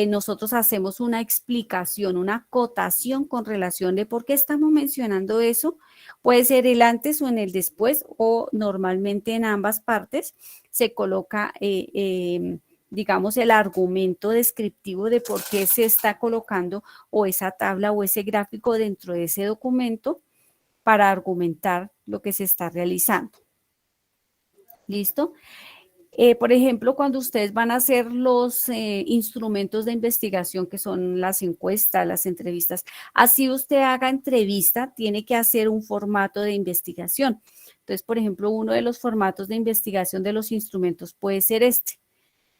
nosotros hacemos una explicación, una acotación con relación de por qué estamos mencionando eso. Puede ser el antes o en el después, o normalmente en ambas partes se coloca, digamos, el argumento descriptivo de por qué se está colocando o esa tabla o ese gráfico dentro de ese documento para argumentar lo que se está realizando. ¿Listo? Por ejemplo, cuando ustedes van a hacer los instrumentos de investigación, que son las encuestas, las entrevistas, así usted haga entrevista, tiene que hacer un formato de investigación. Entonces, por ejemplo, uno de los formatos de investigación de los instrumentos puede ser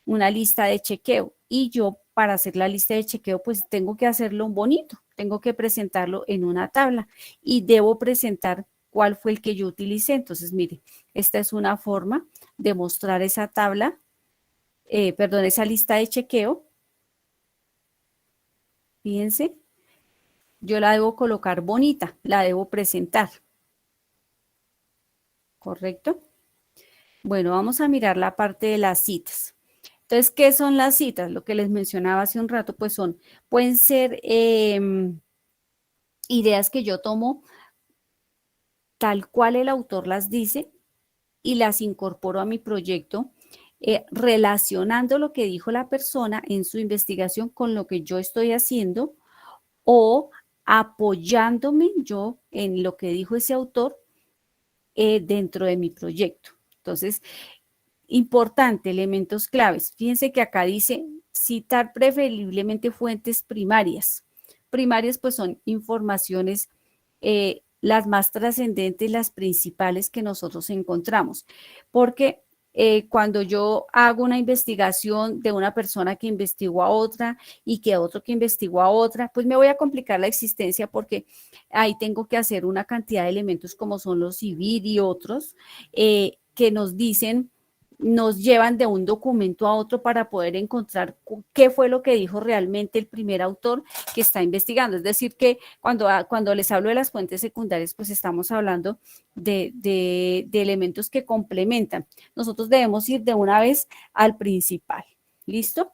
una lista de chequeo. Y yo para hacer la lista de chequeo, pues tengo que hacerlo bonito, tengo que presentarlo en una tabla y debo presentar cuál fue el que yo utilicé. Entonces, mire, esta es una forma de mostrar esa tabla, esa lista de chequeo. Fíjense, yo la debo colocar bonita, la debo presentar. ¿Correcto? Bueno, vamos a mirar la parte de las citas. Entonces, ¿qué son las citas? Lo que les mencionaba hace un rato, pues pueden ser ideas que yo tomo tal cual el autor las dice y las incorporo a mi proyecto, relacionando lo que dijo la persona en su investigación con lo que yo estoy haciendo o apoyándome yo en lo que dijo ese autor dentro de mi proyecto. Entonces, importante, elementos claves. Fíjense que acá dice citar preferiblemente fuentes primarias. Primarias pues son informaciones las más trascendentes, las principales que nosotros encontramos. Porque cuando yo hago una investigación de una persona que investigó a otra y que otro que investigó a otra, pues me voy a complicar la existencia porque ahí tengo que hacer una cantidad de elementos como son los CIVID y otros que nos dicen, nos llevan de un documento a otro para poder encontrar qué fue lo que dijo realmente el primer autor que está investigando. Es decir, que cuando les hablo de las fuentes secundarias, pues estamos hablando de elementos que complementan. Nosotros debemos ir de una vez al principal. ¿Listo?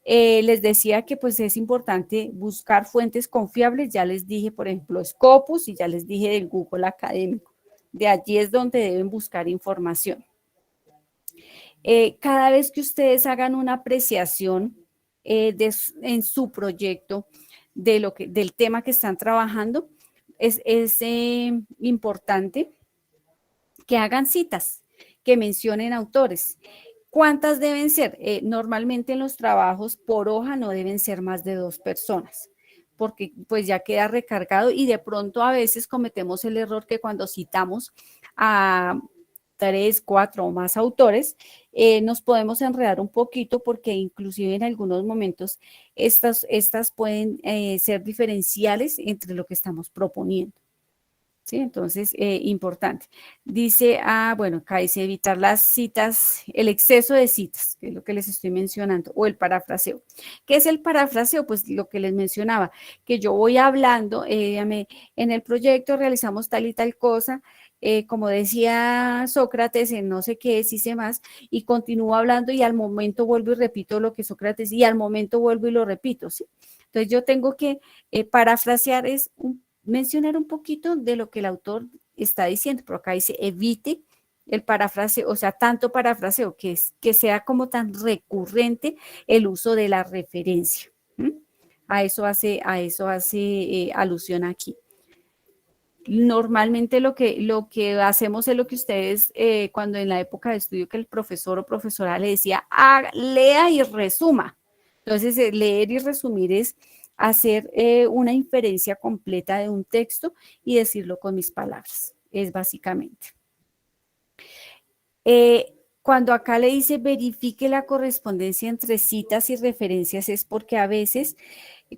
Les decía que pues es importante buscar fuentes confiables. Ya les dije, por ejemplo, Scopus y ya les dije del Google Académico. De allí es donde deben buscar información. Cada vez que ustedes hagan una apreciación en su proyecto del tema que están trabajando, es importante que hagan citas, que mencionen autores. ¿Cuántas deben ser? Normalmente en los trabajos por hoja no deben ser más de 2 personas, porque pues ya queda recargado y de pronto a veces cometemos el error que cuando citamos a 3, 4 o más autores, nos podemos enredar un poquito porque inclusive en algunos momentos estas pueden ser diferenciales entre lo que estamos proponiendo. ¿Sí? Entonces, importante. Dice, bueno, acá dice evitar las citas, el exceso de citas, que es lo que les estoy mencionando, o el parafraseo. ¿Qué es el parafraseo? Pues lo que les mencionaba, que yo voy hablando, en el proyecto realizamos tal y tal cosa, como decía Sócrates en no sé qué, sí sé más, y continúo hablando y al momento vuelvo y repito lo que Sócrates, y al momento vuelvo y lo repito, ¿sí? Entonces yo tengo que parafrasear mencionar un poquito de lo que el autor está diciendo, pero acá dice evite el parafraseo, o sea, tanto parafraseo, que sea como tan recurrente el uso de la referencia. A eso hace alusión aquí. Normalmente lo que hacemos es lo que ustedes, cuando en la época de estudio que el profesor o profesora le decía, lea y resuma. Entonces, leer y resumir es hacer una inferencia completa de un texto y decirlo con mis palabras, es básicamente. Cuando acá le dice verifique la correspondencia entre citas y referencias es porque a veces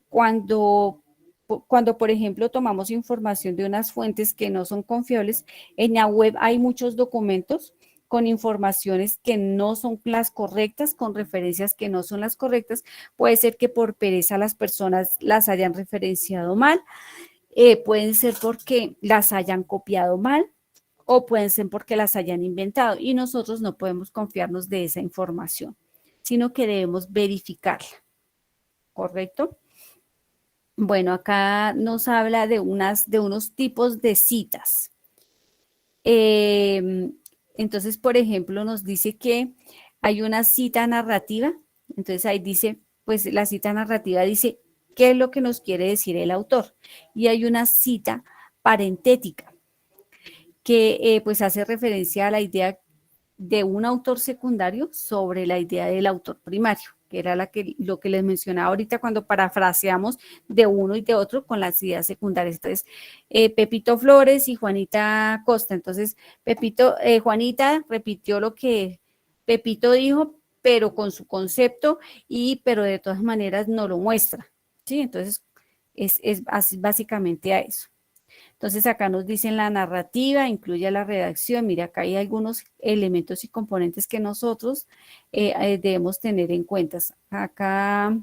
cuando, por ejemplo, tomamos información de unas fuentes que no son confiables, en la web hay muchos documentos con informaciones que no son las correctas, con referencias que no son las correctas. Puede ser que por pereza las personas las hayan referenciado mal, pueden ser porque las hayan copiado mal o pueden ser porque las hayan inventado y nosotros no podemos confiarnos de esa información, sino que debemos verificarla, ¿correcto? Bueno, acá nos habla de unos tipos de citas. Entonces, por ejemplo, nos dice que hay una cita narrativa. Entonces ahí dice, pues la cita narrativa dice qué es lo que nos quiere decir el autor. Y hay una cita parentética que pues hace referencia a la idea de un autor secundario sobre la idea del autor primario, que era lo que les mencionaba ahorita cuando parafraseamos de uno y de otro con las ideas secundarias. Entonces, Pepito Flores y Juanita Costa. Entonces, Juanita repitió lo que Pepito dijo, pero con su concepto, pero de todas maneras no lo muestra, ¿sí? Entonces, es básicamente a eso. Entonces acá nos dicen la narrativa, incluye la redacción. Mira, acá hay algunos elementos y componentes que nosotros debemos tener en cuenta. Acá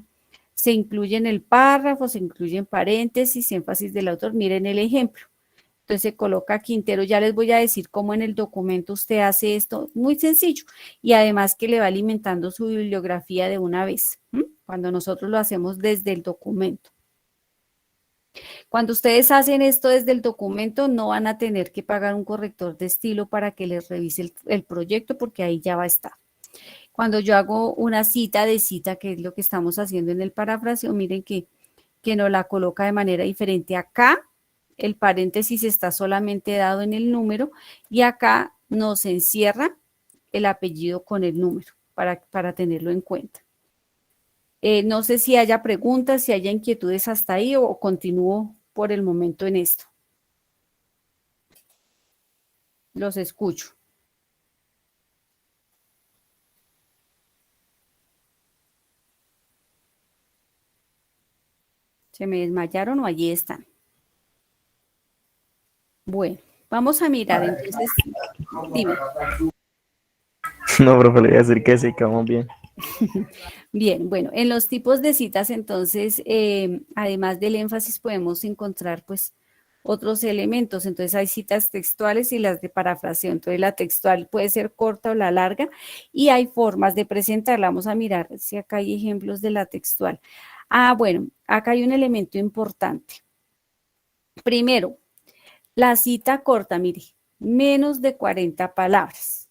se incluyen el párrafo, se incluyen paréntesis, énfasis del autor. Miren el ejemplo. Entonces se coloca Quintero, ya les voy a decir cómo en el documento usted hace esto, muy sencillo, y además que le va alimentando su bibliografía de una vez, cuando nosotros lo hacemos desde el documento. Cuando ustedes hacen esto desde el documento, no van a tener que pagar un corrector de estilo para que les revise el proyecto, porque ahí ya va a estar. Cuando yo hago una cita de cita, que es lo que estamos haciendo en el parafraseo, miren que nos la coloca de manera diferente. Acá el paréntesis está solamente dado en el número y acá nos encierra el apellido con el número para tenerlo en cuenta. No sé si haya preguntas, si haya inquietudes hasta ahí o continúo por el momento en esto. Los escucho. ¿Se me desmayaron o allí están? Bueno, vamos a mirar entonces. Dime. No, profe, le voy a decir que sí, que vamos bien. Bien, bueno, en los tipos de citas entonces, además del énfasis podemos encontrar pues otros elementos. Entonces hay citas textuales y las de parafraseo. Entonces la textual puede ser corta o la larga y hay formas de presentarla. Vamos a mirar si acá hay ejemplos de la textual. Bueno, acá hay un elemento importante. Primero, la cita corta, mire, menos de 40 palabras.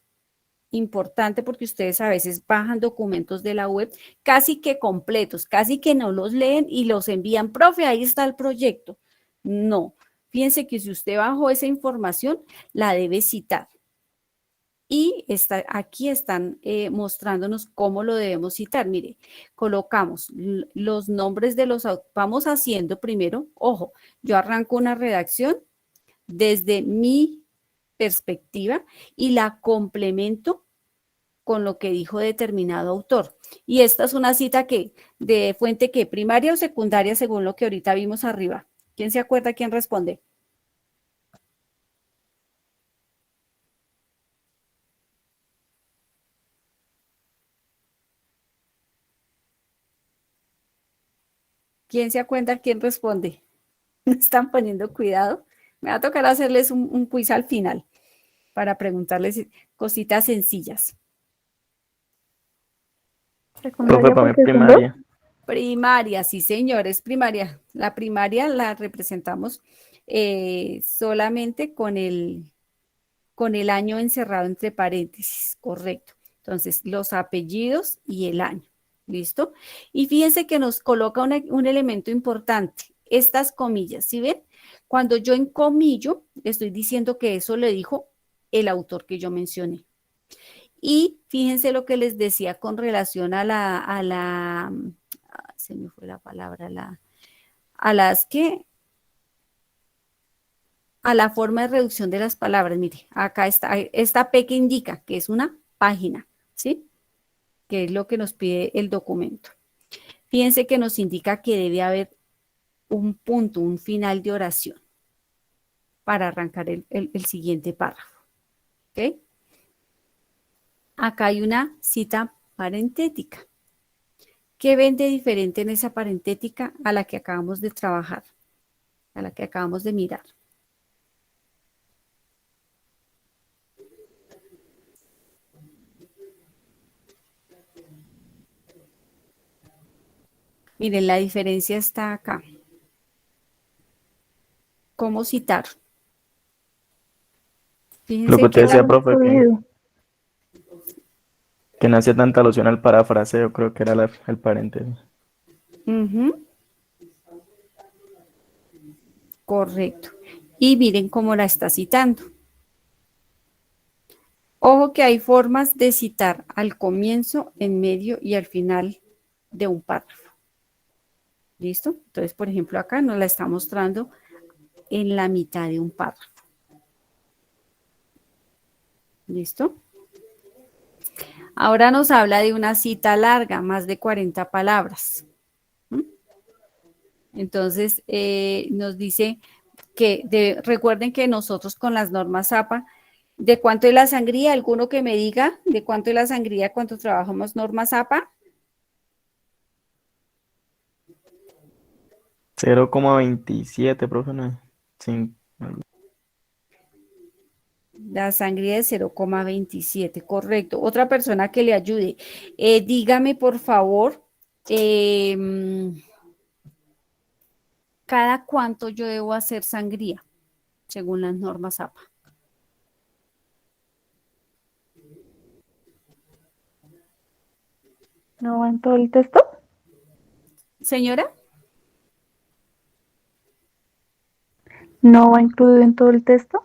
Importante porque ustedes a veces bajan documentos de la web casi que completos, casi que no los leen y los envían, profe, ahí está el proyecto. No, fíjense que si usted bajó esa información, la debe citar. Y aquí están mostrándonos cómo lo debemos citar. Mire, colocamos los nombres de los autores. Vamos haciendo primero, ojo, yo arranco una redacción desde mi perspectiva y la complemento con lo que dijo determinado autor. Y esta es una cita de fuente que primaria o secundaria, según lo que ahorita vimos arriba. ¿Quién se acuerda? ¿Quién responde? ¿Quién se acuerda? ¿Quién responde? ¿Me están poniendo cuidado? Me va a tocar hacerles un quiz al final para preguntarles cositas sencillas. Profe, para mí primaria. Primaria, sí señores, primaria. La primaria la representamos solamente con el año encerrado entre paréntesis, correcto. Entonces, los apellidos y el año, ¿listo? Y fíjense que nos coloca un elemento importante, estas comillas, ¿sí ven? Cuando yo encomillo, estoy diciendo que eso le dijo el autor que yo mencioné. Y fíjense lo que les decía con relación se me fue la palabra, a la forma de reducción de las palabras. Mire, acá está, esta P que indica que es una página, ¿sí? Que es lo que nos pide el documento. Fíjense que nos indica que debe haber un punto, un final de oración para arrancar el siguiente párrafo, ¿ok? Acá hay una cita parentética. ¿Qué ven de diferente en esa parentética a la que acabamos de trabajar, a la que acabamos de mirar? Miren, la diferencia está acá. ¿Cómo citar? Fíjense Lo que usted decía, claro, profe, fluido. que no hacía tanta alusión al parafraseo, creo que era el paréntesis. Correcto. Y miren cómo la está citando. Ojo que hay formas de citar al comienzo, en medio y al final de un párrafo. ¿Listo? Entonces, por ejemplo, acá nos la está mostrando en la mitad de un párrafo. ¿Listo? Ahora nos habla de una cita larga, más de 40 palabras. ¿Mm? Entonces, nos dice que recuerden que nosotros con las normas APA, ¿de cuánto es la sangría? ¿Alguno que me diga de cuánto es la sangría cuando trabajamos normas APA? 0,27, profe, no. Sí. La sangría de 0,27, correcto. Otra persona que le ayude. Dígame, por favor, ¿cada cuánto yo debo hacer sangría según las normas APA? ¿No va en todo el texto? Señora, ¿No va incluido en todo el texto?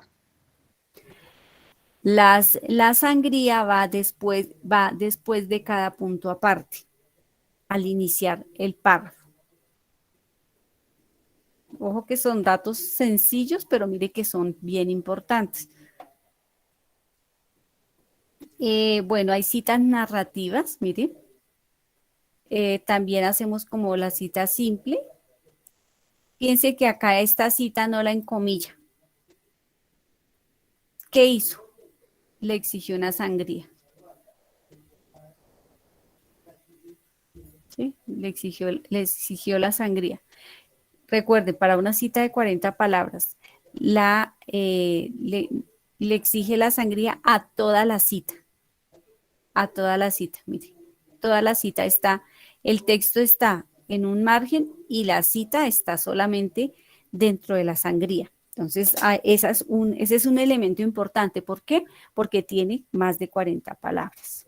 la sangría va después de cada punto aparte, al iniciar el párrafo. Ojo que son datos sencillos, pero mire que son bien importantes. Bueno, hay citas narrativas, mire. También hacemos como la cita simple. Fíjense que acá esta cita no la encomilla. ¿Qué hizo? Le exigió una sangría. ¿Sí? Le exigió la sangría. Recuerden, para una cita de 40 palabras, le exige la sangría a toda la cita. A toda la cita, mire. Toda la cita está, el texto está en un margen y la cita está solamente dentro de la sangría. Entonces, ese es un elemento importante. ¿Por qué? Porque tiene más de 40 palabras.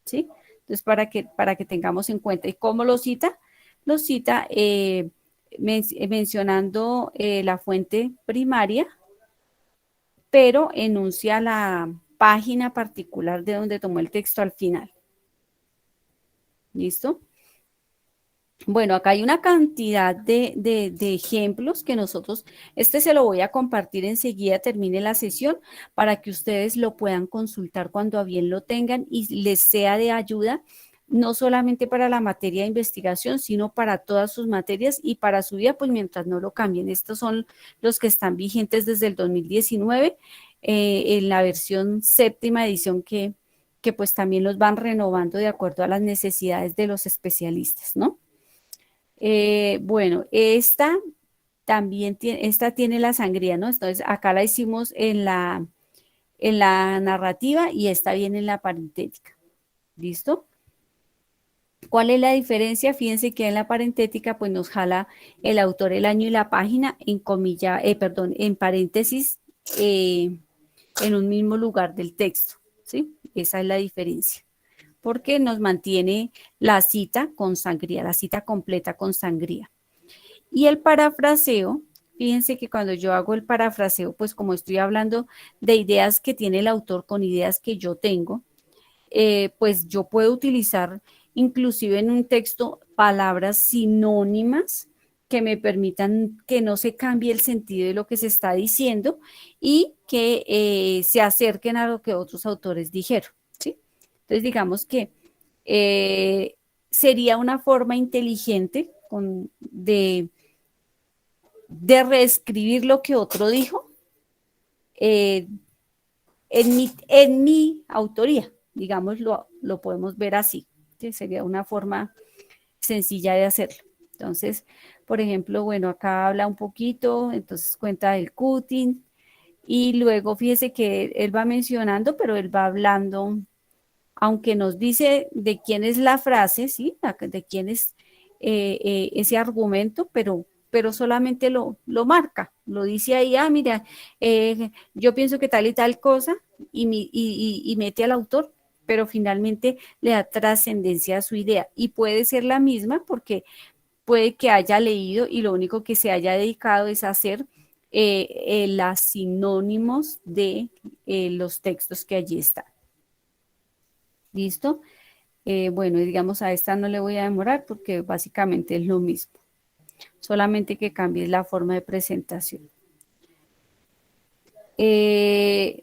¿Sí? Entonces, para que tengamos en cuenta. ¿Y cómo lo cita? Lo cita mencionando la fuente primaria, pero enuncia la página particular de donde tomó el texto al final. ¿Listo? Bueno, acá hay una cantidad de ejemplos que nosotros, se lo voy a compartir enseguida, termine la sesión, para que ustedes lo puedan consultar cuando a bien lo tengan y les sea de ayuda, no solamente para la materia de investigación, sino para todas sus materias y para su vida, pues mientras no lo cambien. Estos son los que están vigentes desde el 2019, en la versión 7ª edición que pues también los van renovando de acuerdo a las necesidades de los especialistas, ¿no? Bueno, esta también tiene la sangría, ¿no? Entonces, acá la hicimos en la narrativa y esta viene en la parentética. ¿Listo? ¿Cuál es la diferencia? Fíjense que en la parentética, pues nos jala el autor, el año y la página en paréntesis, en un mismo lugar del texto, ¿sí? Esa es la diferencia. Porque nos mantiene la cita con sangría, la cita completa con sangría. Y el parafraseo, fíjense que cuando yo hago el parafraseo, pues como estoy hablando de ideas que tiene el autor con ideas que yo tengo, pues yo puedo utilizar inclusive en un texto palabras sinónimas que me permitan que no se cambie el sentido de lo que se está diciendo y que se acerquen a lo que otros autores dijeron, ¿sí? Entonces digamos que sería una forma inteligente de reescribir lo que otro dijo eh, en mi autoría, digamos, lo podemos ver así, que sería una forma sencilla de hacerlo. Entonces, por ejemplo, bueno, acá habla un poquito, entonces cuenta del cutting, y luego fíjese que él va mencionando, pero él va hablando, aunque nos dice de quién es la frase, ¿sí? De quién es ese argumento, pero solamente lo marca, lo dice ahí, mira, yo pienso que tal y tal cosa, y mete al autor, pero finalmente le da trascendencia a su idea, y puede ser la misma porque puede que haya leído y lo único que se haya dedicado es a hacer las sinónimos de los textos que allí están. ¿Listo? Bueno, digamos a esta no le voy a demorar porque básicamente es lo mismo, solamente que cambie la forma de presentación.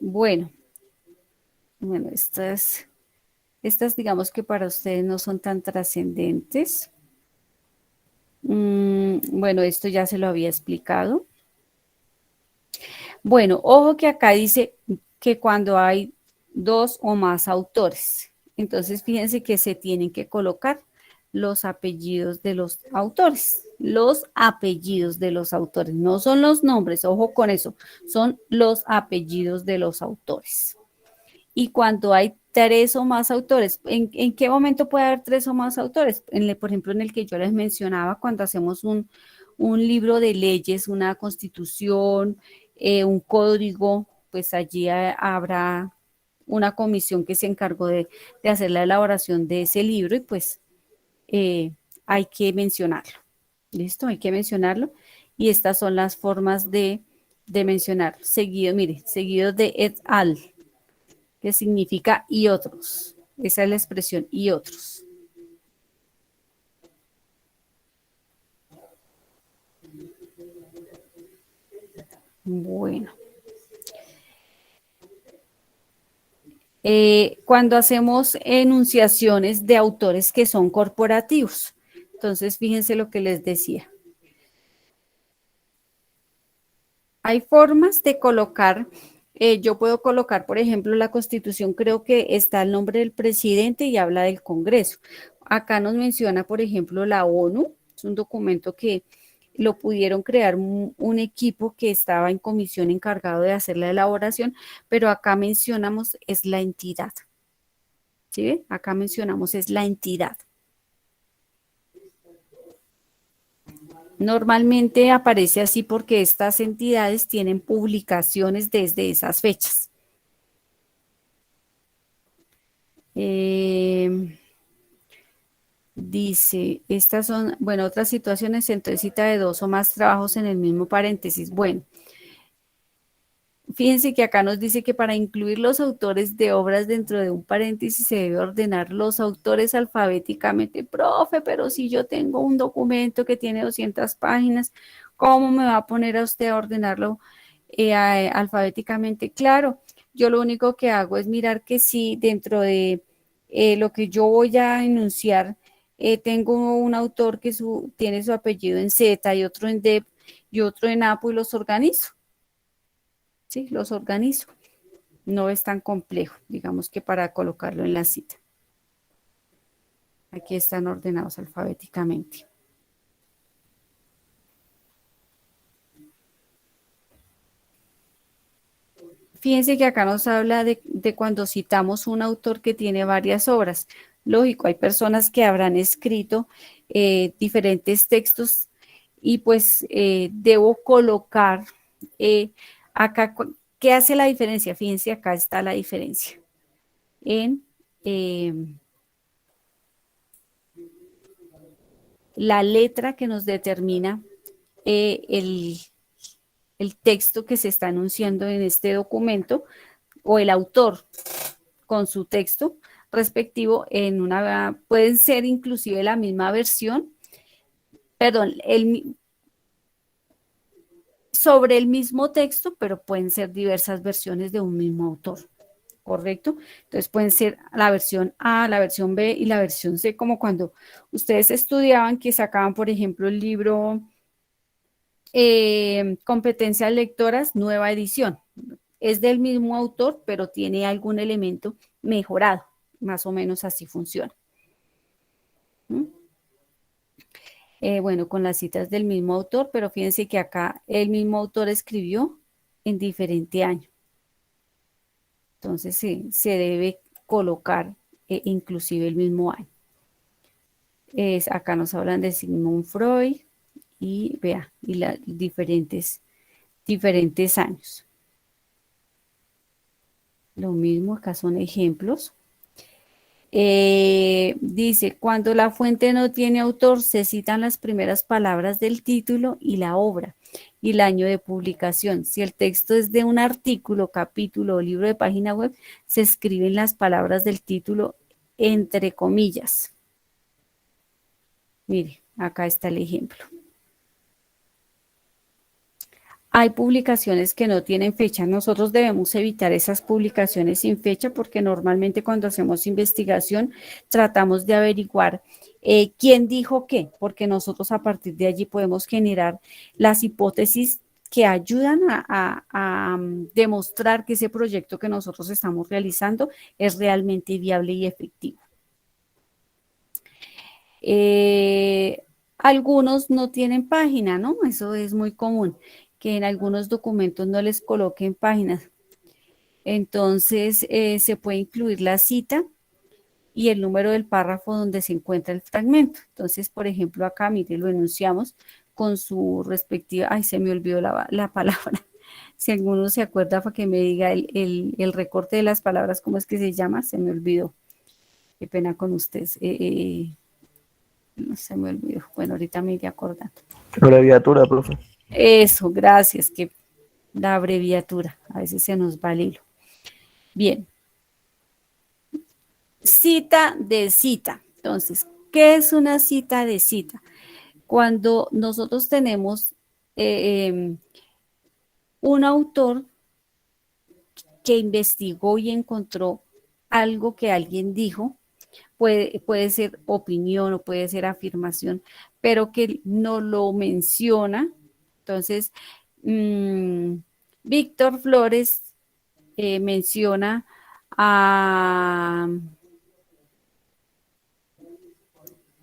Bueno, esto es Estas digamos que para ustedes no son tan trascendentes. Bueno, esto ya se lo había explicado. Bueno, ojo que acá dice que cuando hay dos o más autores, entonces fíjense que se tienen que colocar los apellidos de los autores. Los apellidos de los autores, no son los nombres, ojo con eso, son los apellidos de los autores. Y cuando hay tres o más autores, ¿en qué momento puede haber tres o más autores? Por ejemplo, en el que yo les mencionaba, cuando hacemos un libro de leyes, una constitución, un código, pues allí habrá una comisión que se encargó de hacer la elaboración de ese libro y pues hay que mencionarlo. ¿Listo? Hay que mencionarlo. Y estas son las formas de mencionar. Seguido, mire, seguido de et al, que significa y otros. Esa es la expresión y otros. Bueno. Cuando hacemos enunciaciones de autores que son corporativos. Entonces, fíjense lo que les decía. Hay formas de colocar, yo puedo colocar, por ejemplo, la Constitución, creo que está el nombre del presidente y habla del Congreso. Acá nos menciona, por ejemplo, la ONU, es un documento que lo pudieron crear un equipo que estaba en comisión encargado de hacer la elaboración, pero acá mencionamos es la entidad. ¿Sí ve? Acá mencionamos es la entidad. Normalmente aparece así porque estas entidades tienen publicaciones desde esas fechas. Dice, estas son, bueno, otras situaciones entre cita de dos o más trabajos en el mismo paréntesis. Bueno, fíjense que acá nos dice que para incluir los autores de obras dentro de un paréntesis se debe ordenar los autores alfabéticamente. Profe, pero si yo tengo un documento que tiene 200 páginas, ¿cómo me va a poner a usted a ordenarlo alfabéticamente? Claro, yo lo único que hago es mirar que si dentro de lo que yo voy a enunciar, tengo un autor que tiene su apellido en Z y otro en D y otro en APO y los organizo. Sí, los organizo. No es tan complejo, digamos que para colocarlo en la cita. Aquí están ordenados alfabéticamente. Fíjense que acá nos habla de cuando citamos un autor que tiene varias obras. Lógico, hay personas que habrán escrito diferentes textos y pues debo colocar acá, ¿qué hace la diferencia? Fíjense, acá está la diferencia. En la letra que nos determina el texto que se está anunciando en este documento o el autor con su texto respectivo en una, pueden ser inclusive la misma versión, perdón, sobre el mismo texto, pero pueden ser diversas versiones de un mismo autor. ¿Correcto? Entonces pueden ser la versión A, la versión B y la versión C, como cuando ustedes estudiaban que sacaban, por ejemplo, el libro Competencias Lectoras, nueva edición. Es del mismo autor, pero tiene algún elemento mejorado. Más o menos así funciona. Bueno, con las citas del mismo autor, pero fíjense que acá el mismo autor escribió en diferente año. Entonces se debe colocar inclusive el mismo año. Acá nos hablan de Sigmund Freud y vea, y diferentes años. Lo mismo, acá son ejemplos. Dice, cuando la fuente no tiene autor, se citan las primeras palabras del título y la obra y el año de publicación. Si el texto es de un artículo, capítulo o libro de página web, se escriben las palabras del título entre comillas. Mire, acá está el ejemplo. Hay publicaciones que no tienen fecha. Nosotros debemos evitar esas publicaciones sin fecha porque normalmente cuando hacemos investigación tratamos de averiguar quién dijo qué, porque nosotros a partir de allí podemos generar las hipótesis que ayudan a demostrar que ese proyecto que nosotros estamos realizando es realmente viable y efectivo. Algunos no tienen página, ¿no? Eso es muy común, que en algunos documentos no les coloquen páginas. Entonces, se puede incluir la cita y el número del párrafo donde se encuentra el fragmento. Entonces, por ejemplo, acá, mire, lo enunciamos con su respectiva, ay, se me olvidó la palabra. Si alguno se acuerda para que me diga el recorte de las palabras, ¿cómo es que se llama? Se me olvidó. Qué pena con ustedes. No se me olvidó. Bueno, ahorita me iré acordando. Abreviatura, profe. Eso, gracias, que la abreviatura, a veces se nos va el hilo. Bien. Cita de cita. Entonces, ¿qué es una cita de cita? Cuando nosotros tenemos un autor que investigó y encontró algo que alguien dijo, puede ser opinión o puede ser afirmación, pero que no lo menciona. Entonces, Víctor Flores menciona a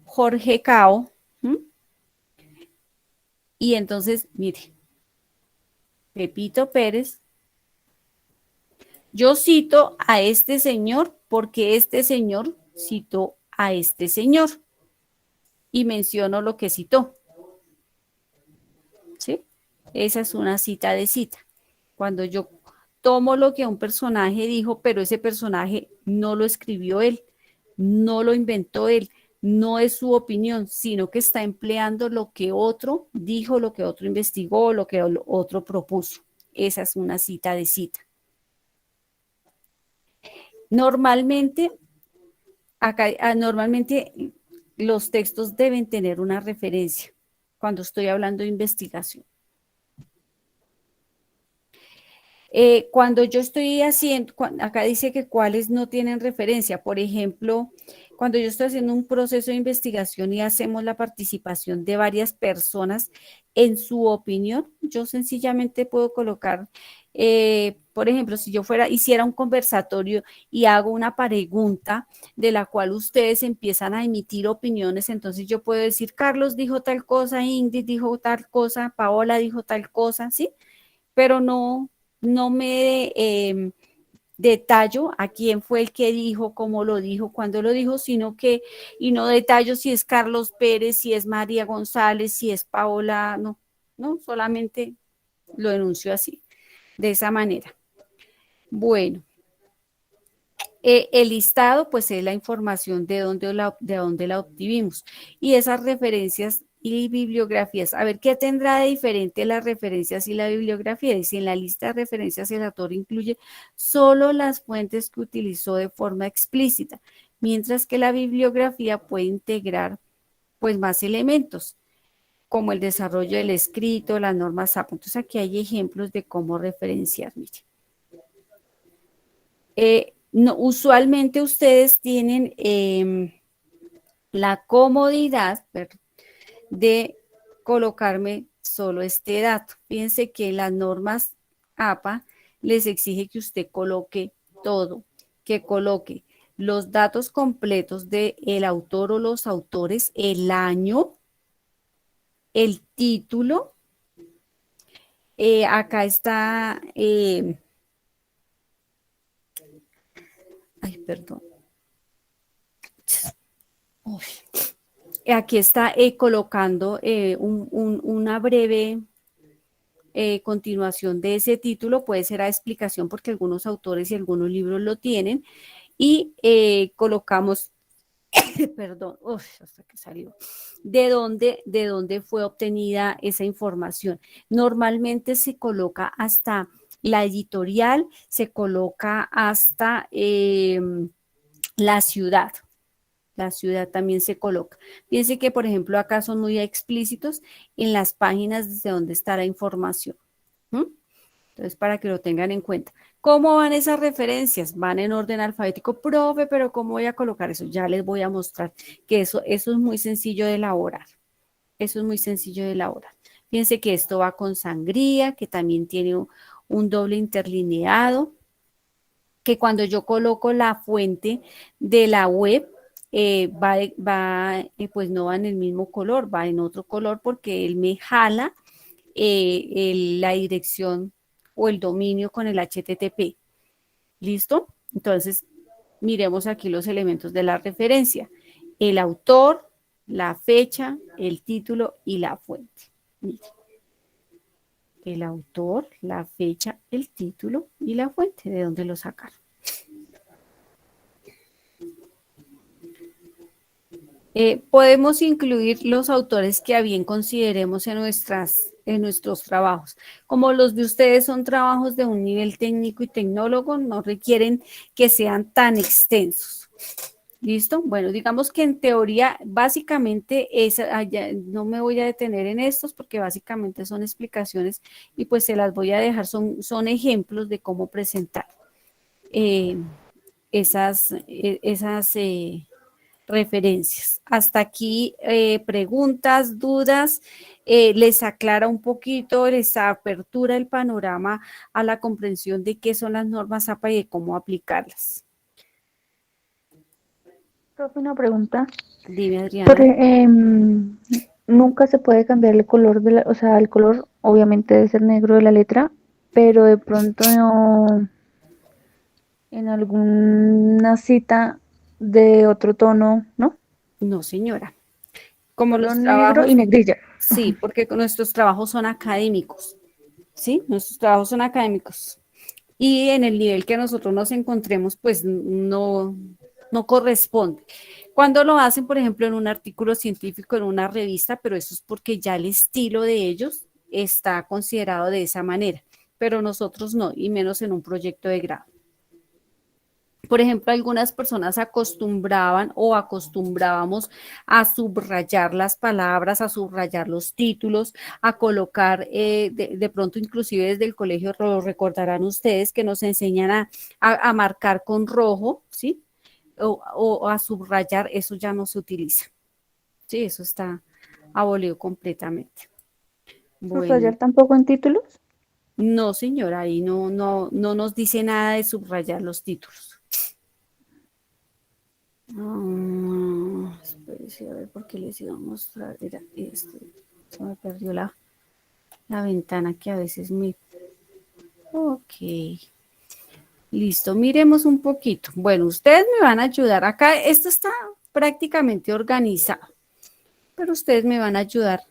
Jorge Cao, y entonces, mire, Pepito Pérez, yo cito a este señor porque este señor citó a este señor y menciono lo que citó. ¿Sí? Esa es una cita de cita. Cuando yo tomo lo que un personaje dijo, pero ese personaje no lo escribió él, no lo inventó él, no es su opinión, sino que está empleando lo que otro dijo, lo que otro investigó, lo que otro propuso. Esa es una cita de cita. Normalmente, normalmente los textos deben tener una referencia cuando estoy hablando de investigación. Cuando yo estoy haciendo, acá dice que cuáles no tienen referencia. Por ejemplo, cuando yo estoy haciendo un proceso de investigación y hacemos la participación de varias personas en su opinión, yo sencillamente puedo colocar, por ejemplo, si yo hiciera un conversatorio y hago una pregunta de la cual ustedes empiezan a emitir opiniones, entonces yo puedo decir, Carlos dijo tal cosa, Ingrid dijo tal cosa, Paola dijo tal cosa, ¿sí? Pero no me detallo a quién fue el que dijo, cómo lo dijo, cuándo lo dijo, y no detallo si es Carlos Pérez, si es María González, si es Paola, no, solamente lo enuncio así, de esa manera. Bueno, el listado, pues es la información de dónde la obtuvimos y esas referencias y bibliografías. A ver, ¿qué tendrá de diferente las referencias y la bibliografía? Dice, en la lista de referencias el autor incluye solo las fuentes que utilizó de forma explícita, mientras que la bibliografía puede integrar pues más elementos, como el desarrollo del escrito, las normas APA. Entonces aquí hay ejemplos de cómo referenciar, mire. No, usualmente ustedes tienen la comodidad de colocarme solo este dato. Fíjense que las normas APA les exige que usted coloque todo, que coloque los datos completos del autor o los autores, el año, el título. Acá está... ay, perdón. Uy. Aquí está colocando una breve continuación de ese título, puede ser a explicación porque algunos autores y algunos libros lo tienen, y colocamos, perdón, hasta que salió, de dónde fue obtenida esa información. Normalmente se coloca hasta la editorial, se coloca hasta la ciudad. La ciudad también se coloca. Fíjense que, por ejemplo, acá son muy explícitos en las páginas desde donde está la información. ¿Mm? Entonces, para que lo tengan en cuenta. ¿Cómo van esas referencias? Van en orden alfabético, profe, pero ¿cómo voy a colocar eso? Ya les voy a mostrar que eso es muy sencillo de elaborar. Eso es muy sencillo de elaborar. Fíjense que esto va con sangría, que también tiene un doble interlineado, que cuando yo coloco la fuente de la web, pues no va en el mismo color, va en otro color porque él me jala la dirección o el dominio con el HTTP. ¿Listo? Entonces, miremos aquí los elementos de la referencia. El autor, la fecha, el título y la fuente. Miren. El autor, la fecha, el título y la fuente, de dónde lo sacaron. Podemos incluir los autores que a bien consideremos en nuestros trabajos. Como los de ustedes son trabajos de un nivel técnico y tecnólogo, no requieren que sean tan extensos. ¿Listo? Bueno, digamos que en teoría, básicamente, no me voy a detener en estos porque básicamente son explicaciones y pues se las voy a dejar, son ejemplos de cómo presentar esas referencias. Hasta aquí, preguntas, dudas, les aclara un poquito, les apertura el panorama a la comprensión de qué son las normas APA y de cómo aplicarlas. Profe, una pregunta. Dime, Adriana. Nunca se puede cambiar el color o sea, el color obviamente debe ser negro de la letra, pero de pronto en alguna cita de otro tono, ¿no? No, señora. Como Solo los negro trabajos, y negrilla. sí, porque nuestros trabajos son académicos, ¿sí? Nuestros trabajos son académicos. Y en el nivel que nosotros nos encontremos, pues no corresponde. Cuando lo hacen, por ejemplo, en un artículo científico, en una revista, pero eso es porque ya el estilo de ellos está considerado de esa manera, pero nosotros no, y menos en un proyecto de grado. Por ejemplo, algunas personas acostumbraban o acostumbrábamos a subrayar las palabras, a subrayar los títulos, a colocar, de pronto inclusive desde el colegio, lo recordarán ustedes, que nos enseñan a marcar con rojo, ¿sí? O a subrayar, eso ya no se utiliza. Sí, eso está abolido completamente. Bueno, ¿Subrayar tampoco en títulos? no, señora, ahí no nos dice nada de subrayar los títulos. Espérese, a ver por qué les iba a mostrar. Era este. Se me perdió la ventana que a veces me. Ok. Listo, miremos un poquito. Bueno, ustedes me van a ayudar. Acá esto está prácticamente organizado, pero ustedes me van a ayudar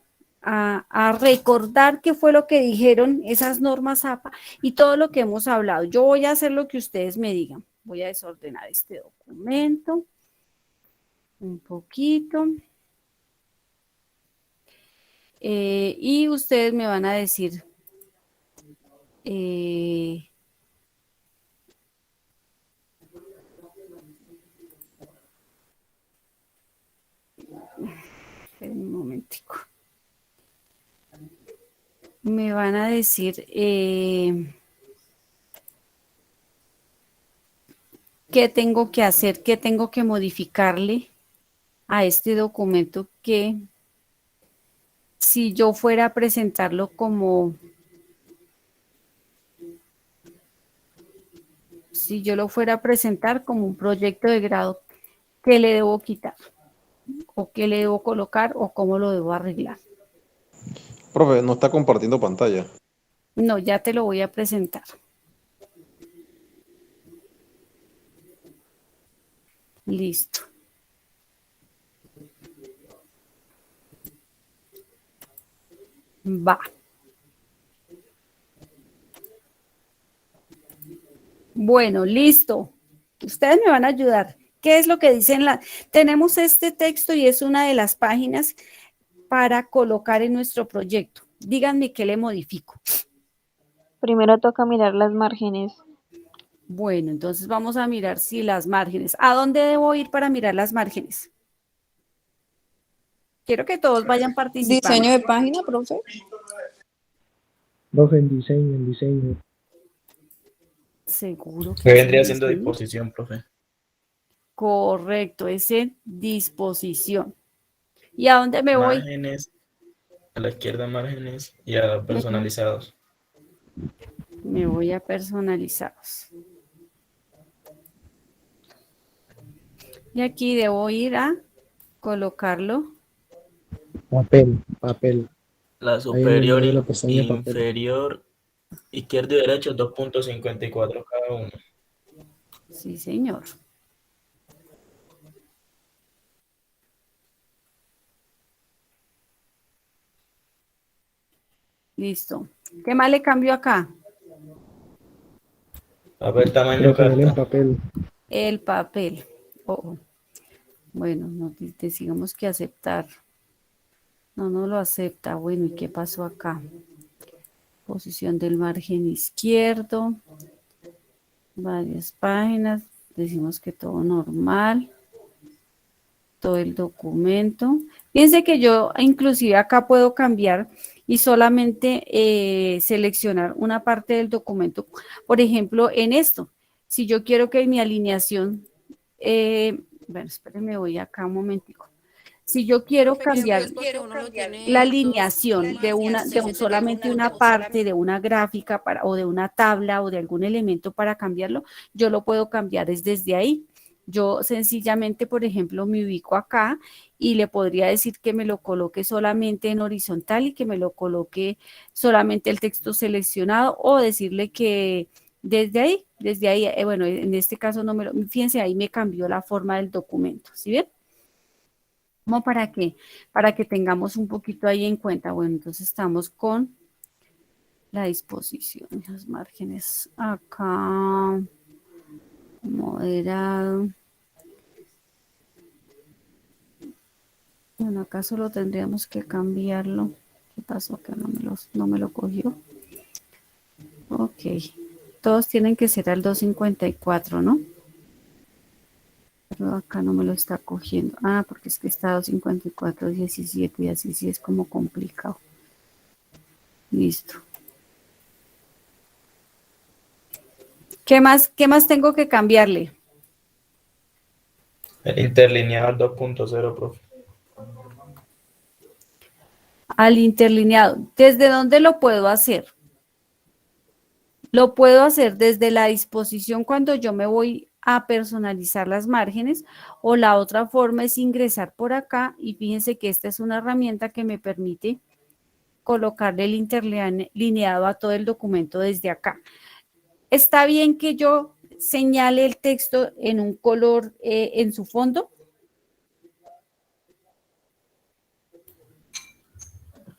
a recordar qué fue lo que dijeron esas normas APA y todo lo que hemos hablado. Yo voy a hacer lo que ustedes me digan. Voy a desordenar este documento un poquito. Y ustedes me van a decir un momentico. Me van a decir qué tengo que hacer, qué tengo que modificarle a este documento que si yo fuera a presentarlo si yo lo fuera a presentar como un proyecto de grado, ¿qué le debo quitar? ¿O qué le debo colocar? ¿O cómo lo debo arreglar? Profe, no está compartiendo pantalla. No, ya te lo voy a presentar. Listo. Va. Bueno, listo. Ustedes me van a ayudar. ¿Qué es lo que dicen Tenemos este texto y es una de las páginas para colocar en nuestro proyecto. Díganme qué le modifico. Primero toca mirar las márgenes. Bueno, entonces vamos a mirar si las márgenes. ¿A dónde debo ir para mirar las márgenes? Quiero que todos vayan participando. Diseño de página, profe. Profe, en diseño. Seguro que ¿Qué es en vendría siendo diseño. disposición, profe? Correcto, es en disposición. ¿Y a dónde me voy? Márgenes, a la izquierda márgenes y a Ujú. personalizados. Me voy a personalizados. Y aquí debo ir a colocarlo. Papel. La Ahí en el superior medio de la e pestaña papel. inferior, izquierda y derecha, 2.54 cada uno. Sí, señor. Listo. ¿Qué más le cambio acá? Papel tamaño Profe, dale en carta. papel. El papel. Oh, bueno, decimos que aceptar. No, no lo acepta. Bueno, ¿y qué pasó acá? Posición del margen izquierdo. Varias páginas. Decimos que todo normal. Todo el documento. Fíjense que yo inclusive acá puedo cambiar y solamente seleccionar una parte del documento. Por ejemplo, en esto, si yo quiero que mi alineación, bueno, espérenme, voy acá un momentico. Si yo quiero cambiar la alineación solamente una parte de una gráfica o de una tabla o de algún elemento para cambiarlo, yo lo puedo cambiar desde ahí. Yo sencillamente, por ejemplo, me ubico acá y le podría decir que me lo coloque solamente en horizontal y que me lo coloque solamente el texto seleccionado o decirle que desde ahí, bueno, en este caso no me lo, fíjense, ahí me cambió la forma del documento, ¿sí ven? ¿Cómo para qué? Para que tengamos un poquito ahí en cuenta. Bueno, entonces estamos con la disposición, los márgenes acá, moderado. Bueno, acá solo tendríamos que cambiarlo. ¿Qué pasó? Que no me lo cogió. Ok. Todos tienen que ser al 254, ¿no? Pero acá no me lo está cogiendo. Ah, porque es que está 254, 17 y así sí es como complicado. Listo. Qué más tengo que cambiarle? El interlineado al 2.0, profe. Al interlineado. ¿Desde dónde lo puedo hacer? Lo puedo hacer desde la disposición cuando yo me voy a personalizar las márgenes, o la otra forma es ingresar por acá y fíjense que esta es una herramienta que me permite colocarle el interlineado a todo el documento desde acá. ¿Está bien que yo señale el texto en un color en su fondo?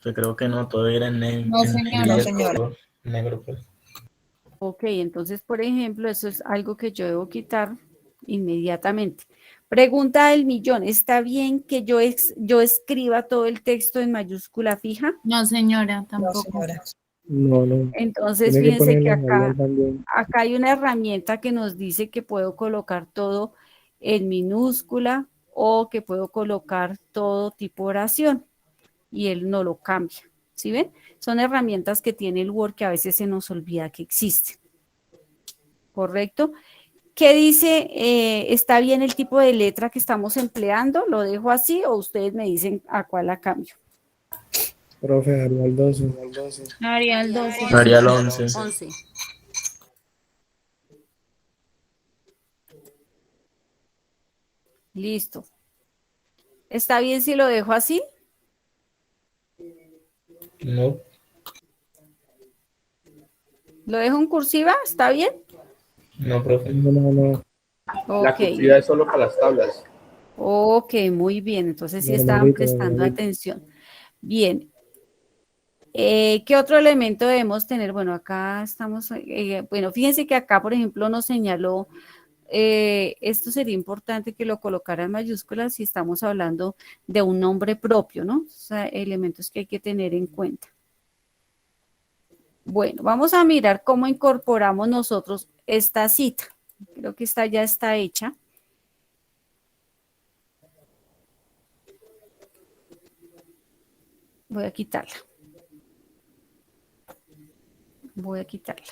Yo creo que no, todo era en No, negrilla el señora. color negro, pues. Ok, entonces, por ejemplo, eso es algo que yo debo quitar inmediatamente. Pregunta del millón, ¿está bien que yo escriba todo el texto en mayúscula fija? No, señora, tampoco. No. Entonces, Tiene que fíjense que ponerlo en Arial también. acá hay una herramienta que nos dice que puedo colocar todo en minúscula o que puedo colocar todo tipo oración y él no lo cambia. ¿Sí ven? Son herramientas que tiene el Word que a veces se nos olvida que existen. ¿Correcto? ¿Qué dice? ¿Está bien el tipo de letra que estamos empleando? ¿Lo dejo así o ustedes me dicen a cuál la cambio? Profe, Arial 12. Arial 12. Arial 11. 11. Listo. ¿Está bien si lo dejo así? No, ¿Lo dejo en cursiva? ¿Está bien? no, profe. No. La Ok. cursiva es solo para las tablas. Ok, muy bien. Entonces sí estaban Normalito, prestando normalito. atención. Bien. ¿Qué otro elemento debemos tener? Bueno, acá estamos, bueno, fíjense que acá, por ejemplo, nos señaló, esto sería importante que lo colocara en mayúsculas si estamos hablando de un nombre propio, ¿no? O sea, elementos que hay que tener en cuenta. Bueno, vamos a mirar cómo incorporamos nosotros esta cita. Creo que esta ya está hecha. Voy a quitarla. Voy a quitarla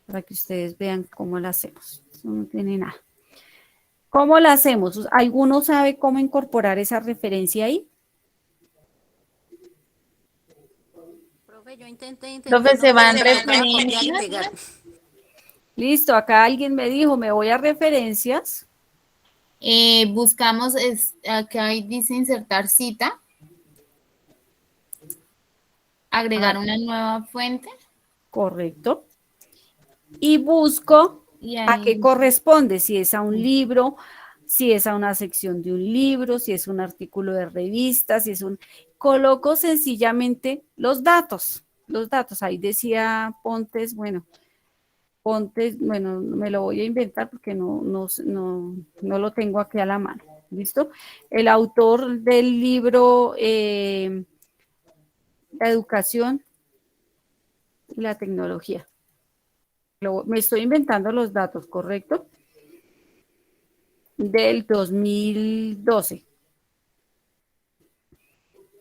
para que ustedes vean cómo la hacemos. Eso no tiene nada. ¿Cómo la hacemos? ¿Alguno sabe cómo incorporar esa referencia ahí? Profe, yo intenté, Profe, no se me van se me para copiar y referencias. pegar. Listo, acá alguien me dijo, me voy a referencias. Buscamos, acá dice insertar cita, agregar una nueva fuente. Correcto. Y busco Y a qué ahí, corresponde, si es a un libro, si es a una sección de un libro, si es un artículo de revista, si es un... Coloco sencillamente los datos. Ahí decía Pontes, bueno, me lo voy a inventar porque no lo tengo aquí a la mano. ¿Listo? El autor del libro La educación y la tecnología. Me estoy inventando los datos, ¿correcto? Del 2012,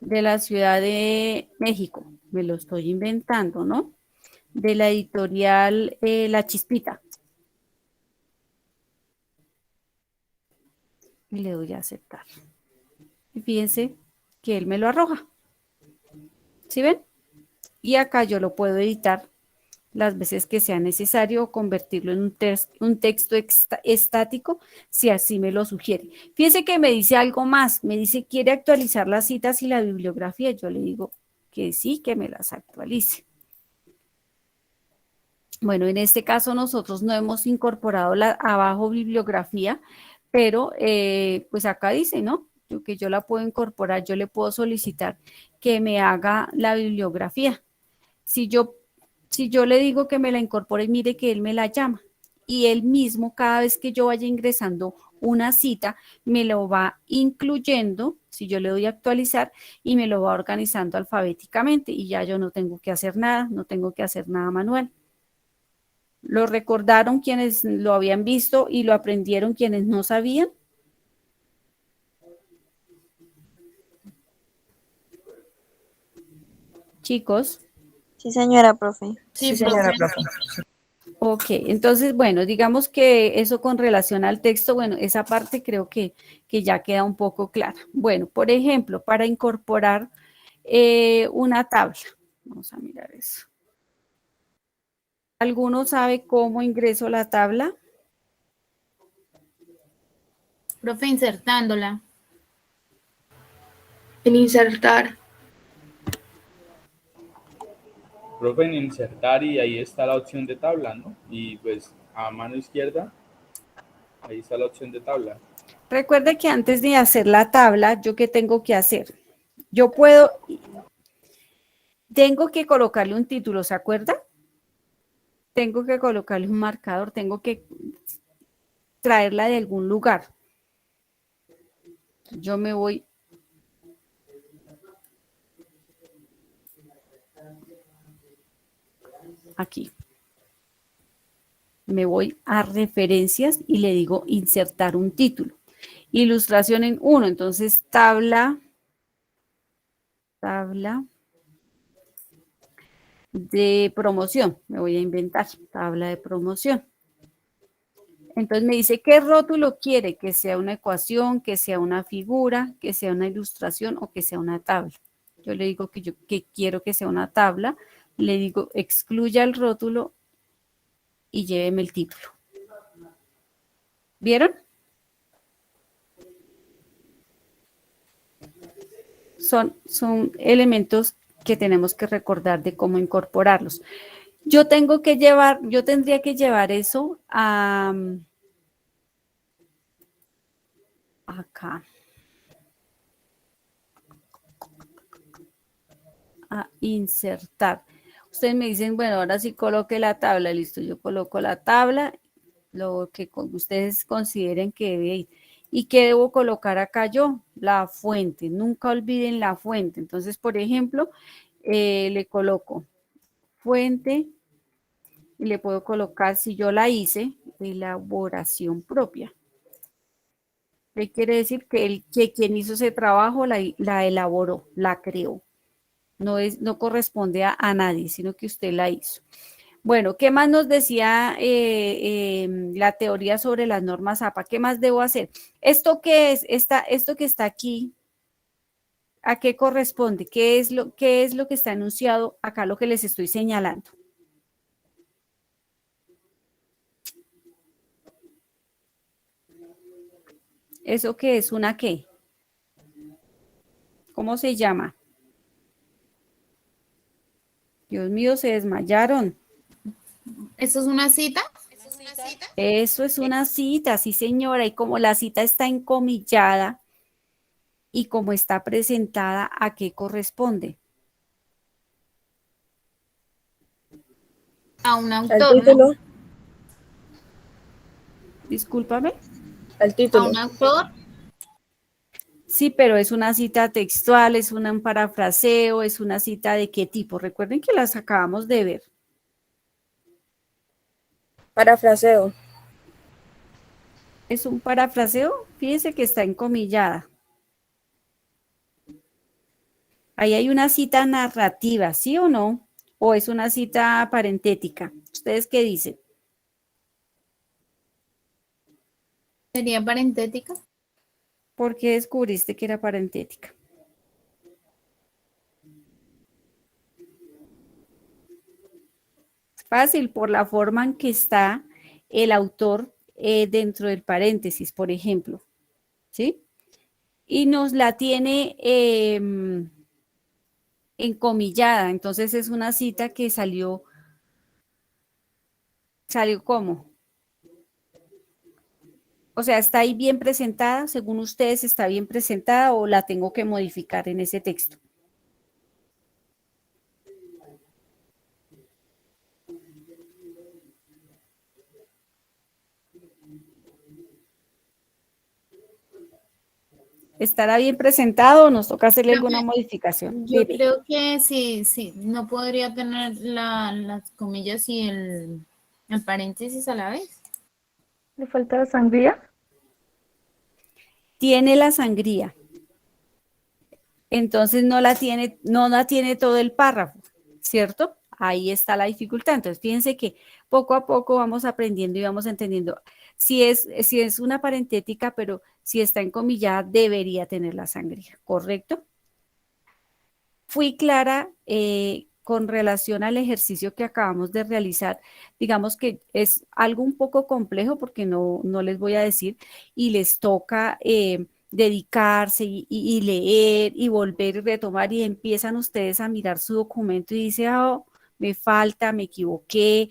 de la Ciudad de México, me lo estoy inventando, ¿no? De la editorial La Chispita. Y le doy a aceptar. Y fíjense que él me lo arroja. ¿Sí ven? Y acá yo lo puedo editar las veces que sea necesario o convertirlo en un texto estático si así me lo sugiere. Fíjense que me dice algo más, me dice quiere actualizar las citas y la bibliografía. Yo le digo que sí, que me las actualice. Bueno, en este caso nosotros no hemos incorporado la abajo bibliografía, pero pues acá dice, ¿no? Que yo la puedo incorporar, yo le puedo solicitar que me haga la bibliografía. Si yo le digo que me la incorpore, mire que él me la llama y él mismo cada vez que yo vaya ingresando una cita me lo va incluyendo, si yo le doy a actualizar y me lo va organizando alfabéticamente y ya yo no tengo que hacer nada, no tengo que hacer nada manual. ¿Lo recordaron quienes lo habían visto y lo aprendieron quienes no sabían? Chicos. Sí, señora, profe. sí, señora profe. Ok, entonces, bueno, digamos que eso con relación al texto, bueno, esa parte creo que ya queda un poco clara. Bueno, por ejemplo, para incorporar una tabla, vamos a mirar eso. ¿Alguno sabe cómo ingreso la tabla? Profe, insertándola. En insertar. Profe, en insertar y ahí está la opción de tabla, ¿no? Y pues a mano izquierda, ahí está la opción de tabla. Recuerde que antes de hacer la tabla, ¿yo qué tengo que hacer? Tengo que colocarle un título, ¿se acuerda? Tengo que colocarle un marcador, tengo que traerla de algún lugar. Yo me voy aquí. Me voy a referencias y le digo insertar un título. Ilustración en 1, entonces tabla de promoción. Me voy a inventar tabla de promoción. Entonces me dice qué rótulo quiere, que sea una ecuación, que sea una figura, que sea una ilustración o que sea una tabla. Yo le digo que quiero que sea una tabla, le digo excluya el rótulo y lléveme el título. ¿Vieron? Son elementos que tenemos que recordar de cómo incorporarlos. Yo tendría que llevar eso a acá. A insertar. Ustedes me dicen, bueno, ahora sí coloque la tabla, listo, yo coloco la tabla, lo que ustedes consideren que debe ir. ¿Y qué debo colocar acá yo? La fuente, nunca olviden la fuente. Entonces, por ejemplo, le coloco fuente y le puedo colocar, si yo la hice, elaboración propia. ¿Qué quiere decir? Que quien hizo ese trabajo la elaboró, la creó. no corresponde a nadie, sino que usted la hizo. Bueno, ¿qué más nos decía la teoría sobre las normas APA? ¿Qué más debo hacer? ¿Esto qué es? Esto que está aquí, ¿a qué corresponde? ¿Qué es lo que está enunciado acá, lo que les estoy señalando? ¿Eso qué es? ¿Una qué? ¿Cómo se llama? Dios mío, se desmayaron. ¿Eso es una cita? Eso es una cita, sí señora, y como la cita está encomillada y como está presentada, ¿a qué corresponde? A un Al autor, ¿no? título, Discúlpame. al A título. un autor. Sí, pero es una cita textual, es un parafraseo, es una cita de qué tipo. Recuerden que las acabamos de ver. Parafraseo. Es un parafraseo, fíjense que está encomillada. Ahí hay una cita narrativa, ¿sí o no? ¿O es una cita parentética? ¿Ustedes qué dicen? ¿Sería parentética? ¿Por qué descubriste que era parentética? Fácil, por la forma en que está el autor dentro del paréntesis, por ejemplo, ¿sí? Y nos la tiene encomillada, entonces es una cita que ¿salió cómo? O sea, ¿está ahí bien presentada? Según ustedes, ¿está bien presentada o la tengo que modificar en ese texto? ¿Estará bien presentado o nos toca hacerle alguna modificación? Yo Dime. creo que sí, no podría tener las comillas y el paréntesis a la vez. ¿Le falta la sangría? Tiene la sangría. Entonces no la tiene todo el párrafo, ¿cierto? Ahí está la dificultad. Entonces fíjense que poco a poco vamos aprendiendo y vamos entendiendo. Si es una parentética, pero si está encomillada, debería tener la sangría, ¿correcto? Fui clara con relación al ejercicio que acabamos de realizar. Digamos que es algo un poco complejo porque no les voy a decir y les toca dedicarse y leer y volver y retomar y empiezan ustedes a mirar su documento y dice, oh, me falta, me equivoqué,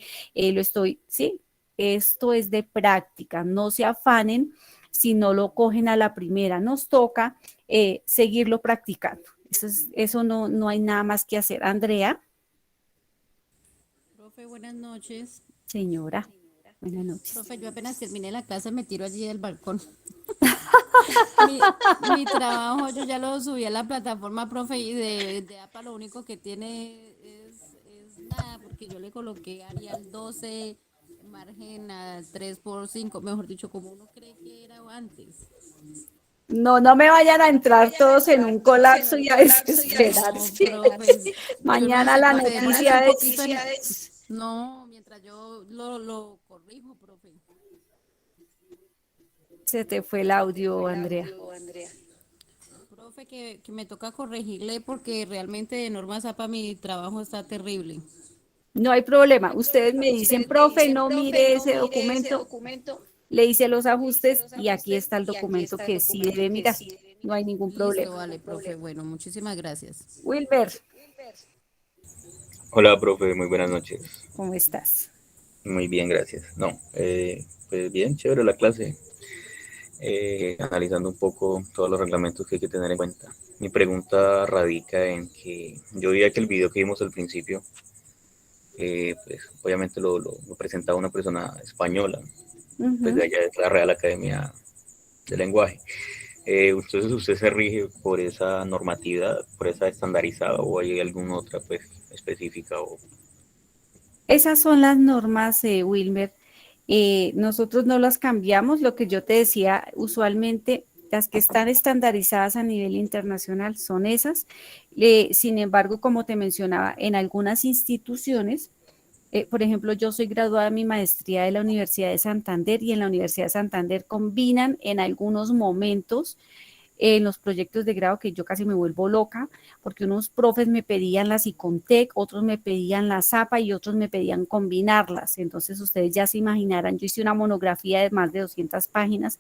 sí, esto es de práctica, no se afanen si no lo cogen a la primera, nos toca seguirlo practicando. Eso no hay nada más que hacer. Andrea. Profe, buenas noches. Señora, buenas noches. Profe, yo apenas terminé la clase me tiro allí del balcón. mi trabajo yo ya lo subí a la plataforma, profe, y de APA lo único que tiene es nada, porque yo le coloqué Arial 12, margen a 3 por 5, mejor dicho, como uno cree que era antes. No me vayan a entrar todos en un colapso y a desesperarse. No, profe, Mañana no sé, la profe, noticia es... No, mientras yo lo corrijo, profe. Se te fue el audio, Andrea. Profe, que me toca corregirle porque realmente de normas APA mi trabajo está terrible. No hay problema. Ustedes me dicen, profe, no mire ese documento. Le hice los ajustes y aquí está el documento que sí debe mirar. No hay ningún problema. Listo, vale, profe. Bueno, muchísimas gracias. Wilber. Hola, profe, muy buenas noches. ¿Cómo estás? Muy bien, gracias. No, pues bien, chévere la clase. Analizando un poco todos los reglamentos que hay que tener en cuenta. Mi pregunta radica en que yo veía que el video que vimos al principio, pues obviamente lo presentaba una persona española, pues de allá de la Real Academia de Lenguaje. Entonces, ¿usted se rige por esa normatividad, por esa estandarizada o hay alguna otra pues específica? Esas son las normas, Wilmer. Nosotros no las cambiamos. Lo que yo te decía, usualmente Las que están estandarizadas a nivel internacional son esas. Sin embargo, como te mencionaba, en algunas instituciones, por ejemplo, yo soy graduada de mi maestría de la Universidad de Santander y en la Universidad de Santander combinan en algunos momentos en los proyectos de grado que yo casi me vuelvo loca, porque unos profes me pedían las Icontec, otros me pedían la ZAPA y otros me pedían combinarlas. Entonces ustedes ya se imaginarán, yo hice una monografía de más de 200 páginas,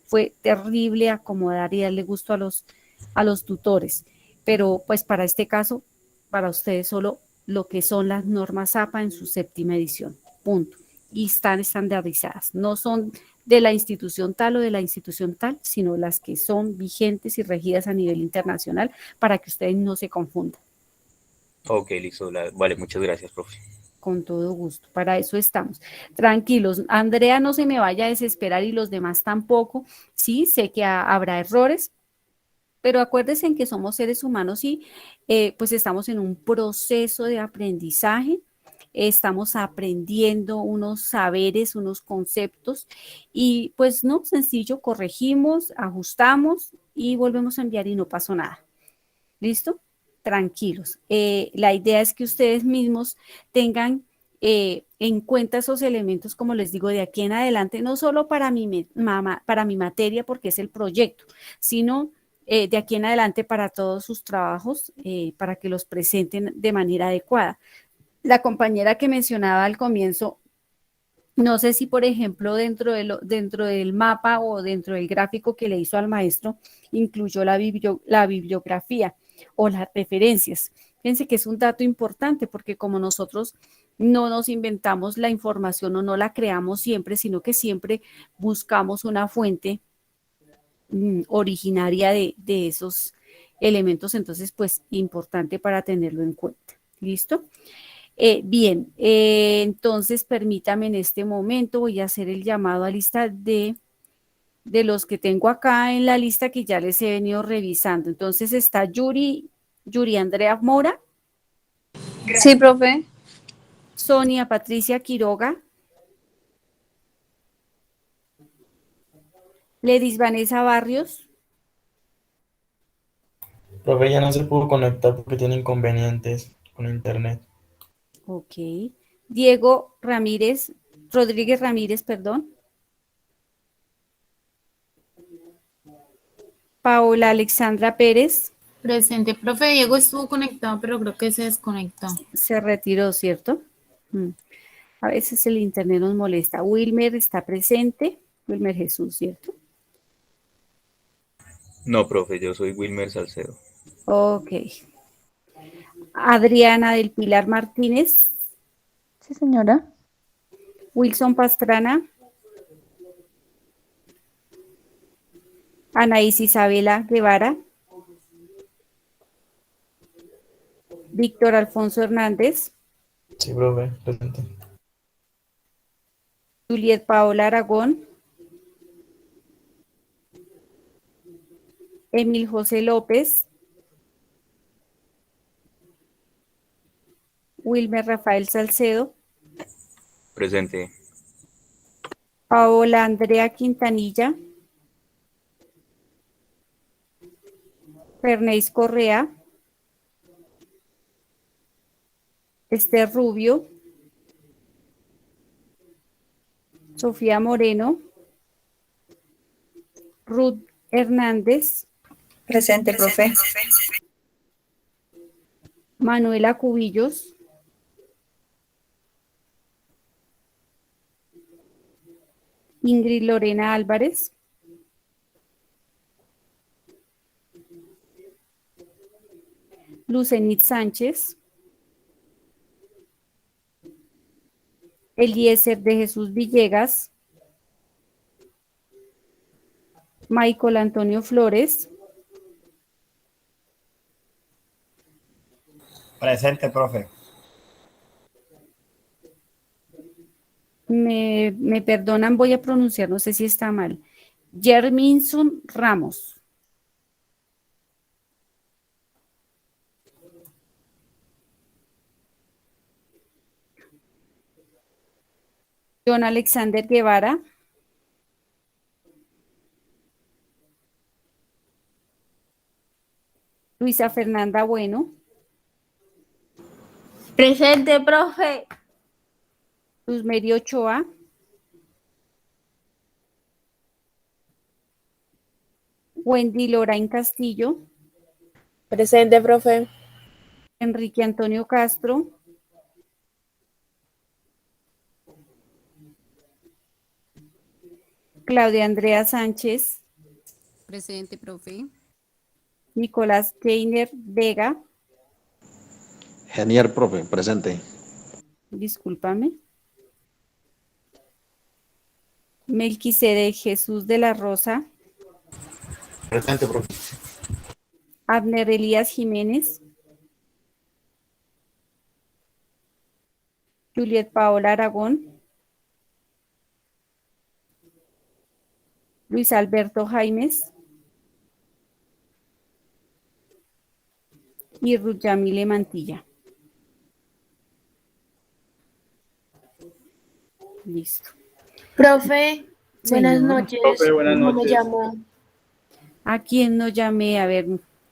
fue terrible acomodar y darle gusto a los tutores, pero pues para este caso, para ustedes solo lo que son las normas APA en su séptima edición, punto. Y están estandarizadas, no son de la institución tal o de la institución tal, sino las que son vigentes y regidas a nivel internacional para que ustedes no se confundan. Ok, listo. Vale, muchas gracias, profe. Con todo gusto, para eso estamos. Tranquilos, Andrea no se me vaya a desesperar y los demás tampoco. Sí, sé que habrá errores, pero acuérdense en que somos seres humanos y pues estamos en un proceso de aprendizaje, estamos aprendiendo unos saberes, unos conceptos y pues no, sencillo, corregimos, ajustamos y volvemos a enviar y no pasó nada. ¿Listo? Tranquilos. La idea es que ustedes mismos tengan en cuenta esos elementos, como les digo, de aquí en adelante, no solo para para mi materia, porque es el proyecto, sino de aquí en adelante para todos sus trabajos, para que los presenten de manera adecuada. La compañera que mencionaba al comienzo, no sé si, por ejemplo, dentro del mapa o dentro del gráfico que le hizo al maestro, incluyó la bibliografía o las referencias. Fíjense que es un dato importante porque como nosotros no nos inventamos la información o no la creamos siempre, sino que siempre buscamos una fuente originaria de esos elementos, entonces pues importante para tenerlo en cuenta. ¿Listo? Bien, entonces permítame en este momento, voy a hacer el llamado a lista de los que tengo acá en la lista que ya les he venido revisando. Entonces está Yuri Andrea Mora. Sí, profe. Sonia Patricia Quiroga. Ledis Vanessa Barrios. Profe, ya no se pudo conectar porque tiene inconvenientes con internet. Ok. Diego Ramírez, Rodríguez Ramírez, perdón. Paola Alexandra Pérez. Presente, profe. Diego estuvo conectado, pero creo que se desconectó. Se retiró, ¿cierto? A veces el internet nos molesta. Wilmer está presente. Wilmer Jesús, ¿cierto? No, profe, yo soy Wilmer Salcedo. Ok. Adriana del Pilar Martínez. Sí, señora. Wilson Pastrana. Anaís Isabela Guevara. Víctor Alfonso Hernández. Sí, profe, presente. Juliet Paola Aragón. Emil José López. Wilmer Rafael Salcedo. Presente. Paola Andrea Quintanilla. Fernéis Correa. Esther Rubio. Sofía Moreno. Ruth Hernández. Presente, profe. Manuela Cubillos. Ingrid Lorena Álvarez. Lucenit Sánchez. Eliezer de Jesús Villegas. Michael Antonio Flores. Presente, profe. Me perdonan, voy a pronunciar, no sé si está mal. Jerminson Ramos. John Alexander Guevara. Luisa Fernanda Bueno. Presente, profe. Luz Mary Ochoa. Wendy Lorain Castillo. Presente, profe. Enrique Antonio Castro. Claudia Andrea Sánchez. Presente, profe. Nicolás Keiner Vega. Genial, profe, presente. Discúlpame. Melquisede Jesús de la Rosa. Presente, profe. Abner Elías Jiménez. Juliet Paola Aragón. Luis Alberto Jaimes. Y Ruth Yamile Mantilla. Listo. Profe, buenas Señora. noches. Profe, buenas ¿Cómo me noches. llamo? ¿A quién no llamé? A ver.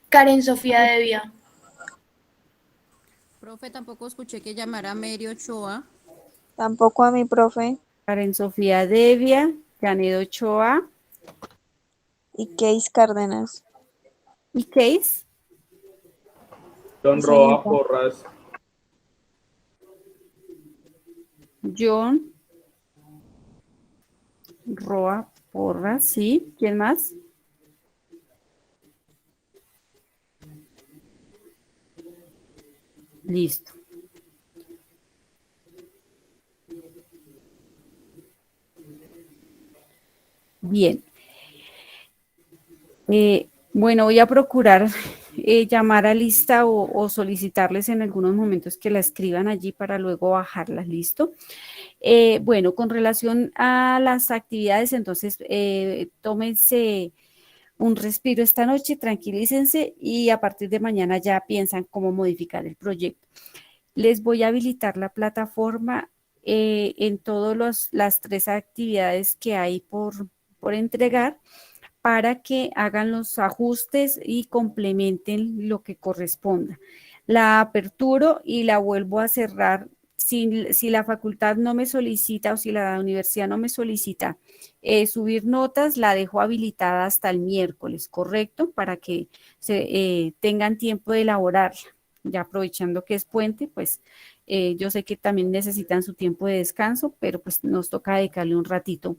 Karen Sofía Devia. Profe, tampoco escuché que llamara a Mary Ochoa. Tampoco a mi profe. Karen Sofía Devia, Janet Ochoa. Y Case Cárdenas. ¿Y Case? Don Sí, Roa señorita. Porras. John Roa Porras, sí. ¿Quién más? Listo. Bien. Bueno, voy a procurar llamar a lista o solicitarles en algunos momentos que la escriban allí para luego bajarla, ¿listo? Bueno, con relación a las actividades, entonces tómense un respiro esta noche, tranquilícense y a partir de mañana ya piensan cómo modificar el proyecto. Les voy a habilitar la plataforma en todas las 3 actividades que hay por entregar para que hagan los ajustes y complementen lo que corresponda. La aperturo y la vuelvo a cerrar. Si la facultad no me solicita o si la universidad no me solicita subir notas, la dejo habilitada hasta el miércoles, ¿correcto? Para que tengan tiempo de elaborarla. Ya aprovechando que es puente, pues yo sé que también necesitan su tiempo de descanso, pero pues nos toca dedicarle un ratito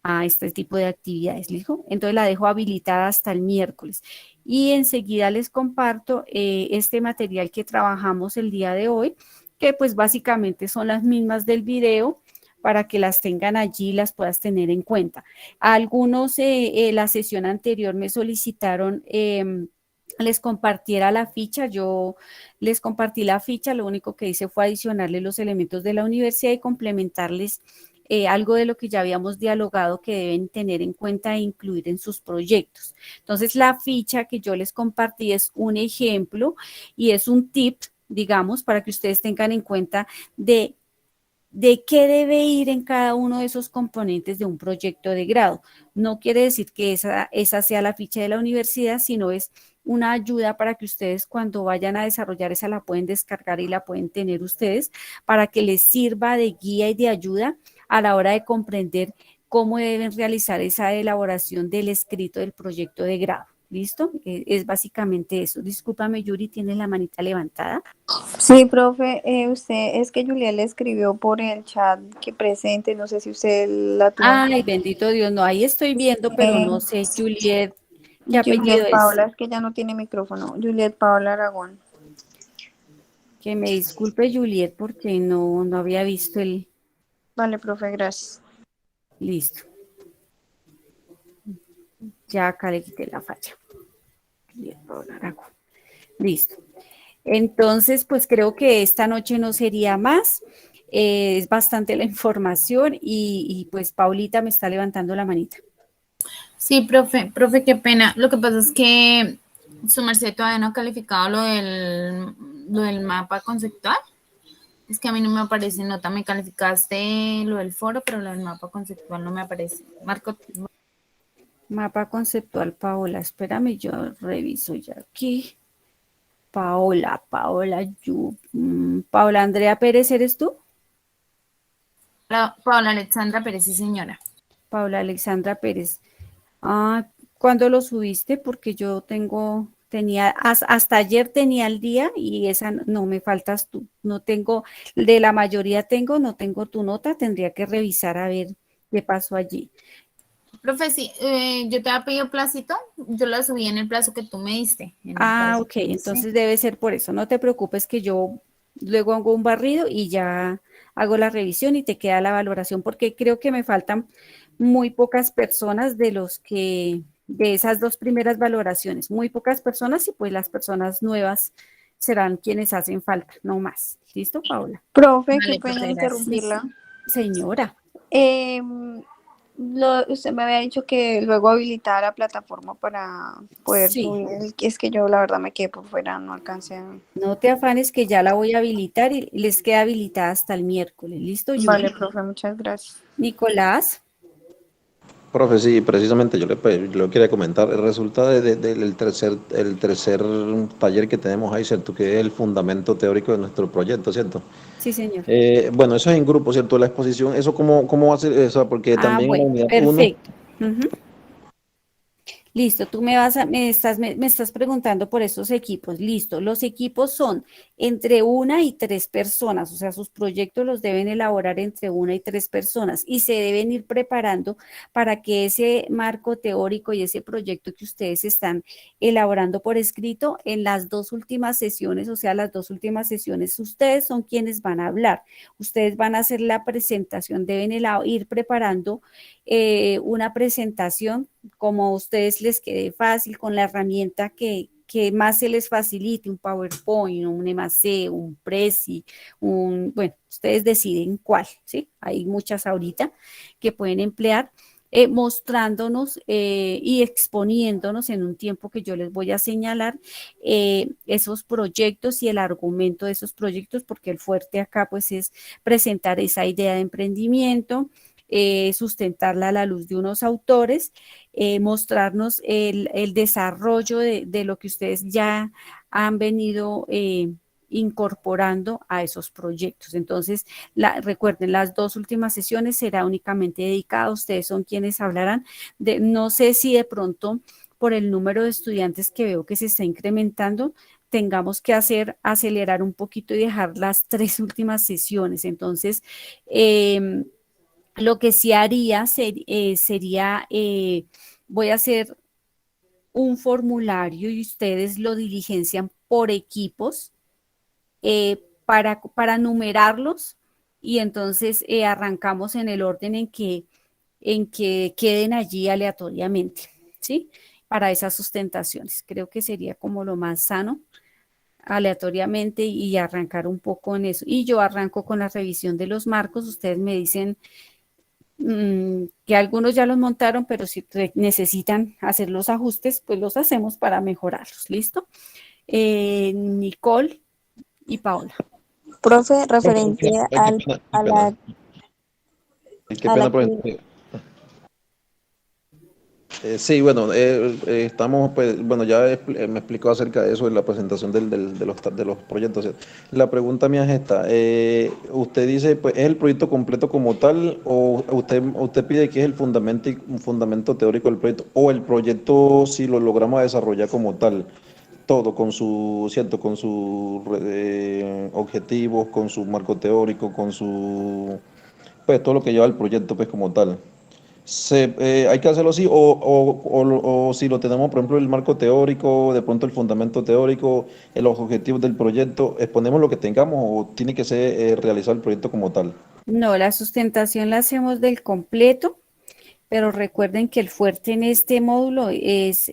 a este tipo de actividades, ¿listo? Entonces la dejo habilitada hasta el miércoles. Y enseguida les comparto este material que trabajamos el día de hoy, que pues básicamente son las mismas del video, para que las tengan allí y las puedas tener en cuenta. Algunos la sesión anterior me solicitaron les compartiera la ficha, yo les compartí la ficha, lo único que hice fue adicionarle los elementos de la universidad y complementarles algo de lo que ya habíamos dialogado que deben tener en cuenta e incluir en sus proyectos. Entonces, la ficha que yo les compartí es un ejemplo y es un tip, digamos, para que ustedes tengan en cuenta de qué debe ir en cada uno de esos componentes de un proyecto de grado. No quiere decir que esa sea la ficha de la universidad, sino es una ayuda para que ustedes cuando vayan a desarrollar esa la pueden descargar y la pueden tener ustedes para que les sirva de guía y de ayuda a la hora de comprender cómo deben realizar esa elaboración del escrito del proyecto de grado. ¿Listo? Es básicamente eso. Discúlpame, Yuri, ¿tienes la manita levantada? Sí, profe, usted es que Julián le escribió por el chat que presente, no sé si usted la tuvo. Ay, bendito Dios, no, ahí estoy viendo, pero no sé, Juliet, ¿qué apellido Juliet es? Paola, es que ya no tiene micrófono. Juliet Paola Aragón. Que me disculpe, Juliet, porque no había visto el... Vale, profe, gracias. Listo. Ya acá le quité la falla. Juliet Paola Aragón. Listo. Entonces, pues creo que esta noche no sería más. Es bastante la información y pues Paulita me está levantando la manita. Sí, profe, qué pena. Lo que pasa es que su merced todavía no ha calificado lo del mapa conceptual. Es que a mí no me aparece nota, me calificaste lo del foro, pero lo del mapa conceptual no me aparece. Marco. Mapa conceptual, Paola, espérame, yo reviso ya aquí. Paola Andrea Pérez, ¿eres tú? Paola Alexandra Pérez, sí, señora. Paola Alexandra Pérez. Ah, ¿cuándo lo subiste? Porque yo hasta ayer tenía el día y esa no me faltas tú. No tengo, de la mayoría no tengo tu nota, tendría que revisar a ver qué pasó allí. Profe, sí, yo te había pedido placito, yo la subí en el plazo que tú me diste. Ok, entonces debe ser por eso. No te preocupes que yo luego hago un barrido y ya hago la revisión y te queda la valoración, porque creo que me faltan muy pocas personas de esas dos primeras valoraciones, muy pocas personas y pues las personas nuevas serán quienes hacen falta, no más. ¿Listo, Paula? Profe, qué Vale, pena profe, gracias. interrumpirla. Señora. Usted me había dicho que luego habilitaba la plataforma para poder Sí. subir. Es que yo la verdad me quedé por fuera, no alcancé a... No te afanes que ya la voy a habilitar y les queda habilitada hasta el miércoles. ¿Listo, Yuri? Vale, profe, muchas gracias. Nicolás. Profe, sí, precisamente yo le quería comentar. Resulta del tercer taller que tenemos ahí, ¿cierto? Que es el fundamento teórico de nuestro proyecto, ¿cierto? Sí, señor. Bueno, eso es en grupo, ¿cierto? La exposición, ¿eso cómo va a ser? O sea, porque también en la Bueno, unidad 1. perfecto. Listo, tú me estás preguntando por estos equipos. Listo, los equipos son entre 1 y 3 personas, o sea, sus proyectos los deben elaborar entre 1 y 3 personas y se deben ir preparando para que ese marco teórico y ese proyecto que ustedes están elaborando por escrito en las 2 últimas sesiones, o sea, las 2 últimas sesiones, ustedes son quienes van a hablar, ustedes van a hacer la presentación, deben ir preparando una presentación como a ustedes les quede fácil, con la herramienta que más se les facilite, un PowerPoint, un MC, un Prezi, bueno, ustedes deciden cuál, ¿sí? Hay muchas ahorita que pueden emplear. Mostrándonos y exponiéndonos en un tiempo que yo les voy a señalar esos proyectos y el argumento de esos proyectos, porque el fuerte acá pues es presentar esa idea de emprendimiento, sustentarla a la luz de unos autores, mostrarnos el desarrollo de lo que ustedes ya han venido incorporando a esos proyectos. Entonces, recuerden, las 2 últimas sesiones será únicamente dedicada, ustedes son quienes hablarán no sé si de pronto por el número de estudiantes que veo que se está incrementando, tengamos que acelerar un poquito y dejar las 3 últimas sesiones. Entonces, lo que sí haría sería, voy a hacer un formulario y ustedes lo diligencian por equipos para numerarlos y entonces arrancamos en el orden en que queden allí aleatoriamente, ¿sí? Para esas sustentaciones. Creo que sería como lo más sano aleatoriamente y arrancar un poco en eso. Y yo arranco con la revisión de los marcos. Ustedes me dicen que algunos ya los montaron, pero si necesitan hacer los ajustes, pues los hacemos para mejorarlos. ¿Listo? Nicole y Paola. Profe, referente a la... Qué pena, profe. Sí, bueno, estamos, pues, bueno, ya me explicó acerca de eso en la presentación de los proyectos. La pregunta mía es esta, usted dice, pues, ¿es el proyecto completo como tal o usted pide que es el un fundamento teórico del proyecto o el proyecto si lo logramos desarrollar como tal? Todo con ¿cierto? Con sus objetivos, con su marco teórico, pues todo lo que lleva el proyecto, pues como tal. Hay que hacerlo así, o si lo tenemos, por ejemplo, el marco teórico, de pronto el fundamento teórico, los objetivos del proyecto, exponemos lo que tengamos o tiene que ser realizar el proyecto como tal. No, la sustentación la hacemos del completo, pero recuerden que el fuerte en este módulo es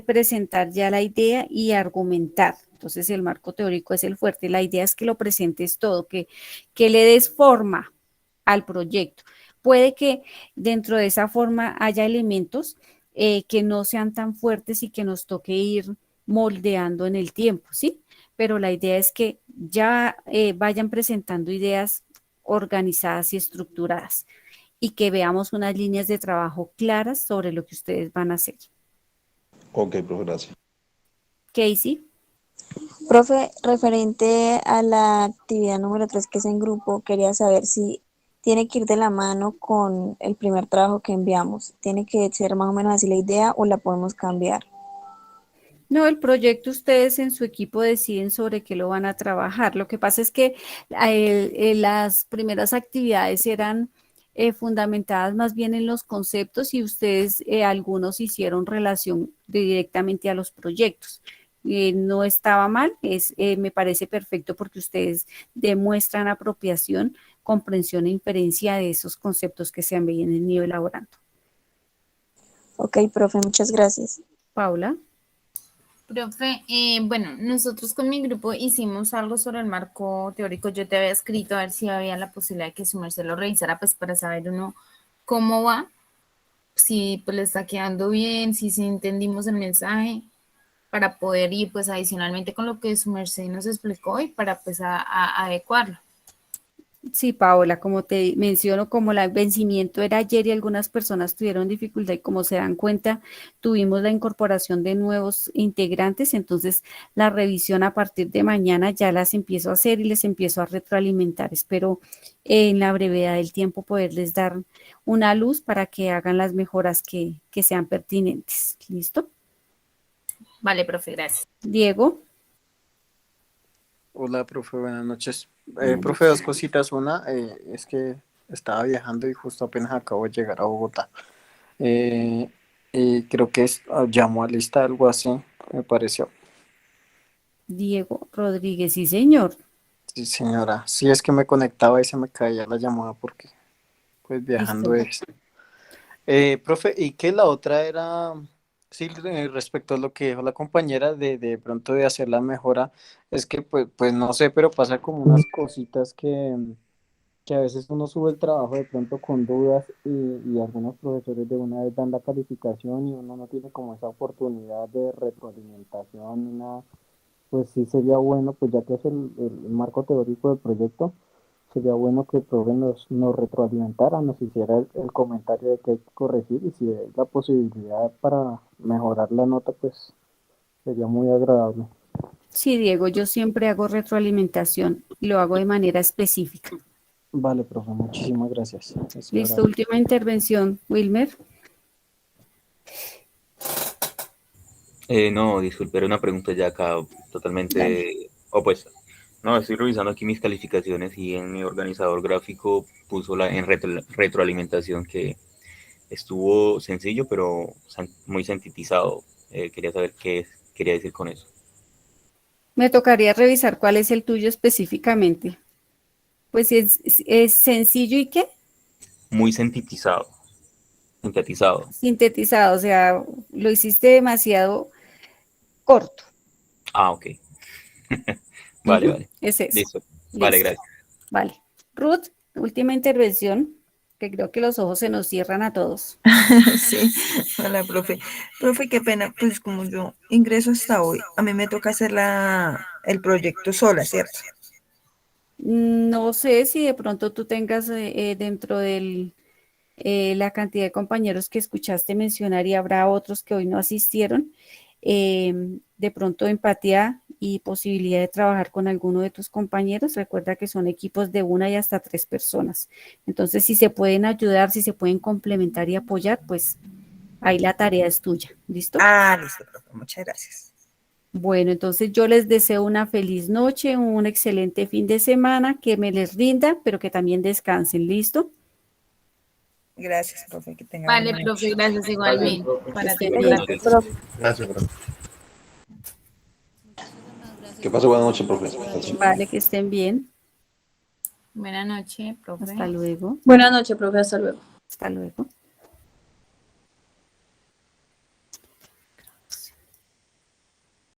presentar ya la idea y argumentar. Entonces el marco teórico es el fuerte. La idea es que lo presentes todo, que le des forma al proyecto. Puede que dentro de esa forma haya elementos que no sean tan fuertes y que nos toque ir moldeando en el tiempo, ¿sí? Pero la idea es que ya vayan presentando ideas organizadas y estructuradas y que veamos unas líneas de trabajo claras sobre lo que ustedes van a hacer. Ok, profe, gracias. Casey. Profe, referente a la actividad número 3 que es en grupo, quería saber si tiene que ir de la mano con el primer trabajo que enviamos. ¿Tiene que ser más o menos así la idea o la podemos cambiar? No, el proyecto ustedes en su equipo deciden sobre qué lo van a trabajar. Lo que pasa es que las primeras actividades eran fundamentadas más bien en los conceptos y ustedes algunos hicieron relación directamente a los proyectos. No estaba mal, me parece perfecto porque ustedes demuestran apropiación, comprensión e inferencia de esos conceptos que se han venido elaborando. Ok, profe, muchas gracias. Paula. Profe, bueno, nosotros con mi grupo hicimos algo sobre el marco teórico. Yo te había escrito a ver si había la posibilidad de que su merced lo revisara, pues para saber uno cómo va, si pues le está quedando bien, si entendimos el mensaje, para poder ir pues adicionalmente con lo que su merced nos explicó y para pues a adecuarlo. Sí, Paola, como te menciono, como el vencimiento era ayer y algunas personas tuvieron dificultad y como se dan cuenta, tuvimos la incorporación de nuevos integrantes, entonces la revisión a partir de mañana ya las empiezo a hacer y les empiezo a retroalimentar. Espero en la brevedad del tiempo poderles dar una luz para que hagan las mejoras que sean pertinentes. ¿Listo? Vale, profe, gracias. Diego. Hola, profe, buenas noches. Buenas Profe, noches. dos cositas. Una, es que estaba viajando y justo apenas acabo de llegar a Bogotá. Eh, y creo que llamó a lista algo así, me pareció. Diego Rodríguez, sí, señor. Sí, señora. Sí, es que me conectaba y se me caía la llamada porque, pues, viajando Listo. es. Profe, ¿y qué la otra era? Sí, respecto a lo que dijo la compañera de pronto de hacer la mejora, es que, pues no sé, pero pasa como unas cositas que a veces uno sube el trabajo de pronto con dudas y algunos profesores de una vez dan la calificación y uno no tiene como esa oportunidad de retroalimentación ni nada. Pues sí sería bueno, pues ya que es el marco teórico del proyecto, sería bueno que el profe nos retroalimentara, nos hiciera el comentario de que hay que corregir y si hay la posibilidad para mejorar la nota, pues sería muy agradable. Sí, Diego, yo siempre hago retroalimentación y lo hago de manera específica. Vale, profe, muchísimas gracias. Listo, última intervención, Wilmer. No, disculpe, era una pregunta ya acá Dale. totalmente opuesta. No, estoy revisando aquí mis calificaciones y en mi organizador gráfico puso en retroalimentación que estuvo sencillo, pero muy sintetizado. Quería saber qué quería decir con eso. Me tocaría revisar cuál es el tuyo específicamente. Pues es sencillo y qué? Muy sintetizado. Sintetizado, o sea, lo hiciste demasiado corto. Ah, ok. Vale, Ujú, vale. es eso. Listo. Vale, Listo. gracias. Vale. Ruth, última intervención, que creo que los ojos se nos cierran a todos. Sí, hola, profe. Profe, qué pena, pues como yo ingreso hasta hoy, a mí me toca hacer el proyecto sola, ¿cierto? No sé si de pronto tú tengas dentro de la cantidad de compañeros que escuchaste mencionar y habrá otros que hoy no asistieron, de pronto empatía y posibilidad de trabajar con alguno de tus compañeros. Recuerda que son equipos de 1 y hasta 3 personas. Entonces, si se pueden ayudar, si se pueden complementar y apoyar, pues ahí la tarea es tuya. ¿Listo? Listo, profe, muchas gracias. Bueno, entonces yo les deseo una feliz noche, un excelente fin de semana, que me les rinda, pero que también descansen. ¿Listo? Gracias, profe, que tenga Vale, buena profe, noche. gracias igualmente. Que Para ti. estén Buenas bien. noches. Gracias, profe. Que pase buena noche, profe. Vale, que estén bien. Buenas noches, profe. Hasta luego. Buenas noches, profe. Hasta luego. Hasta luego.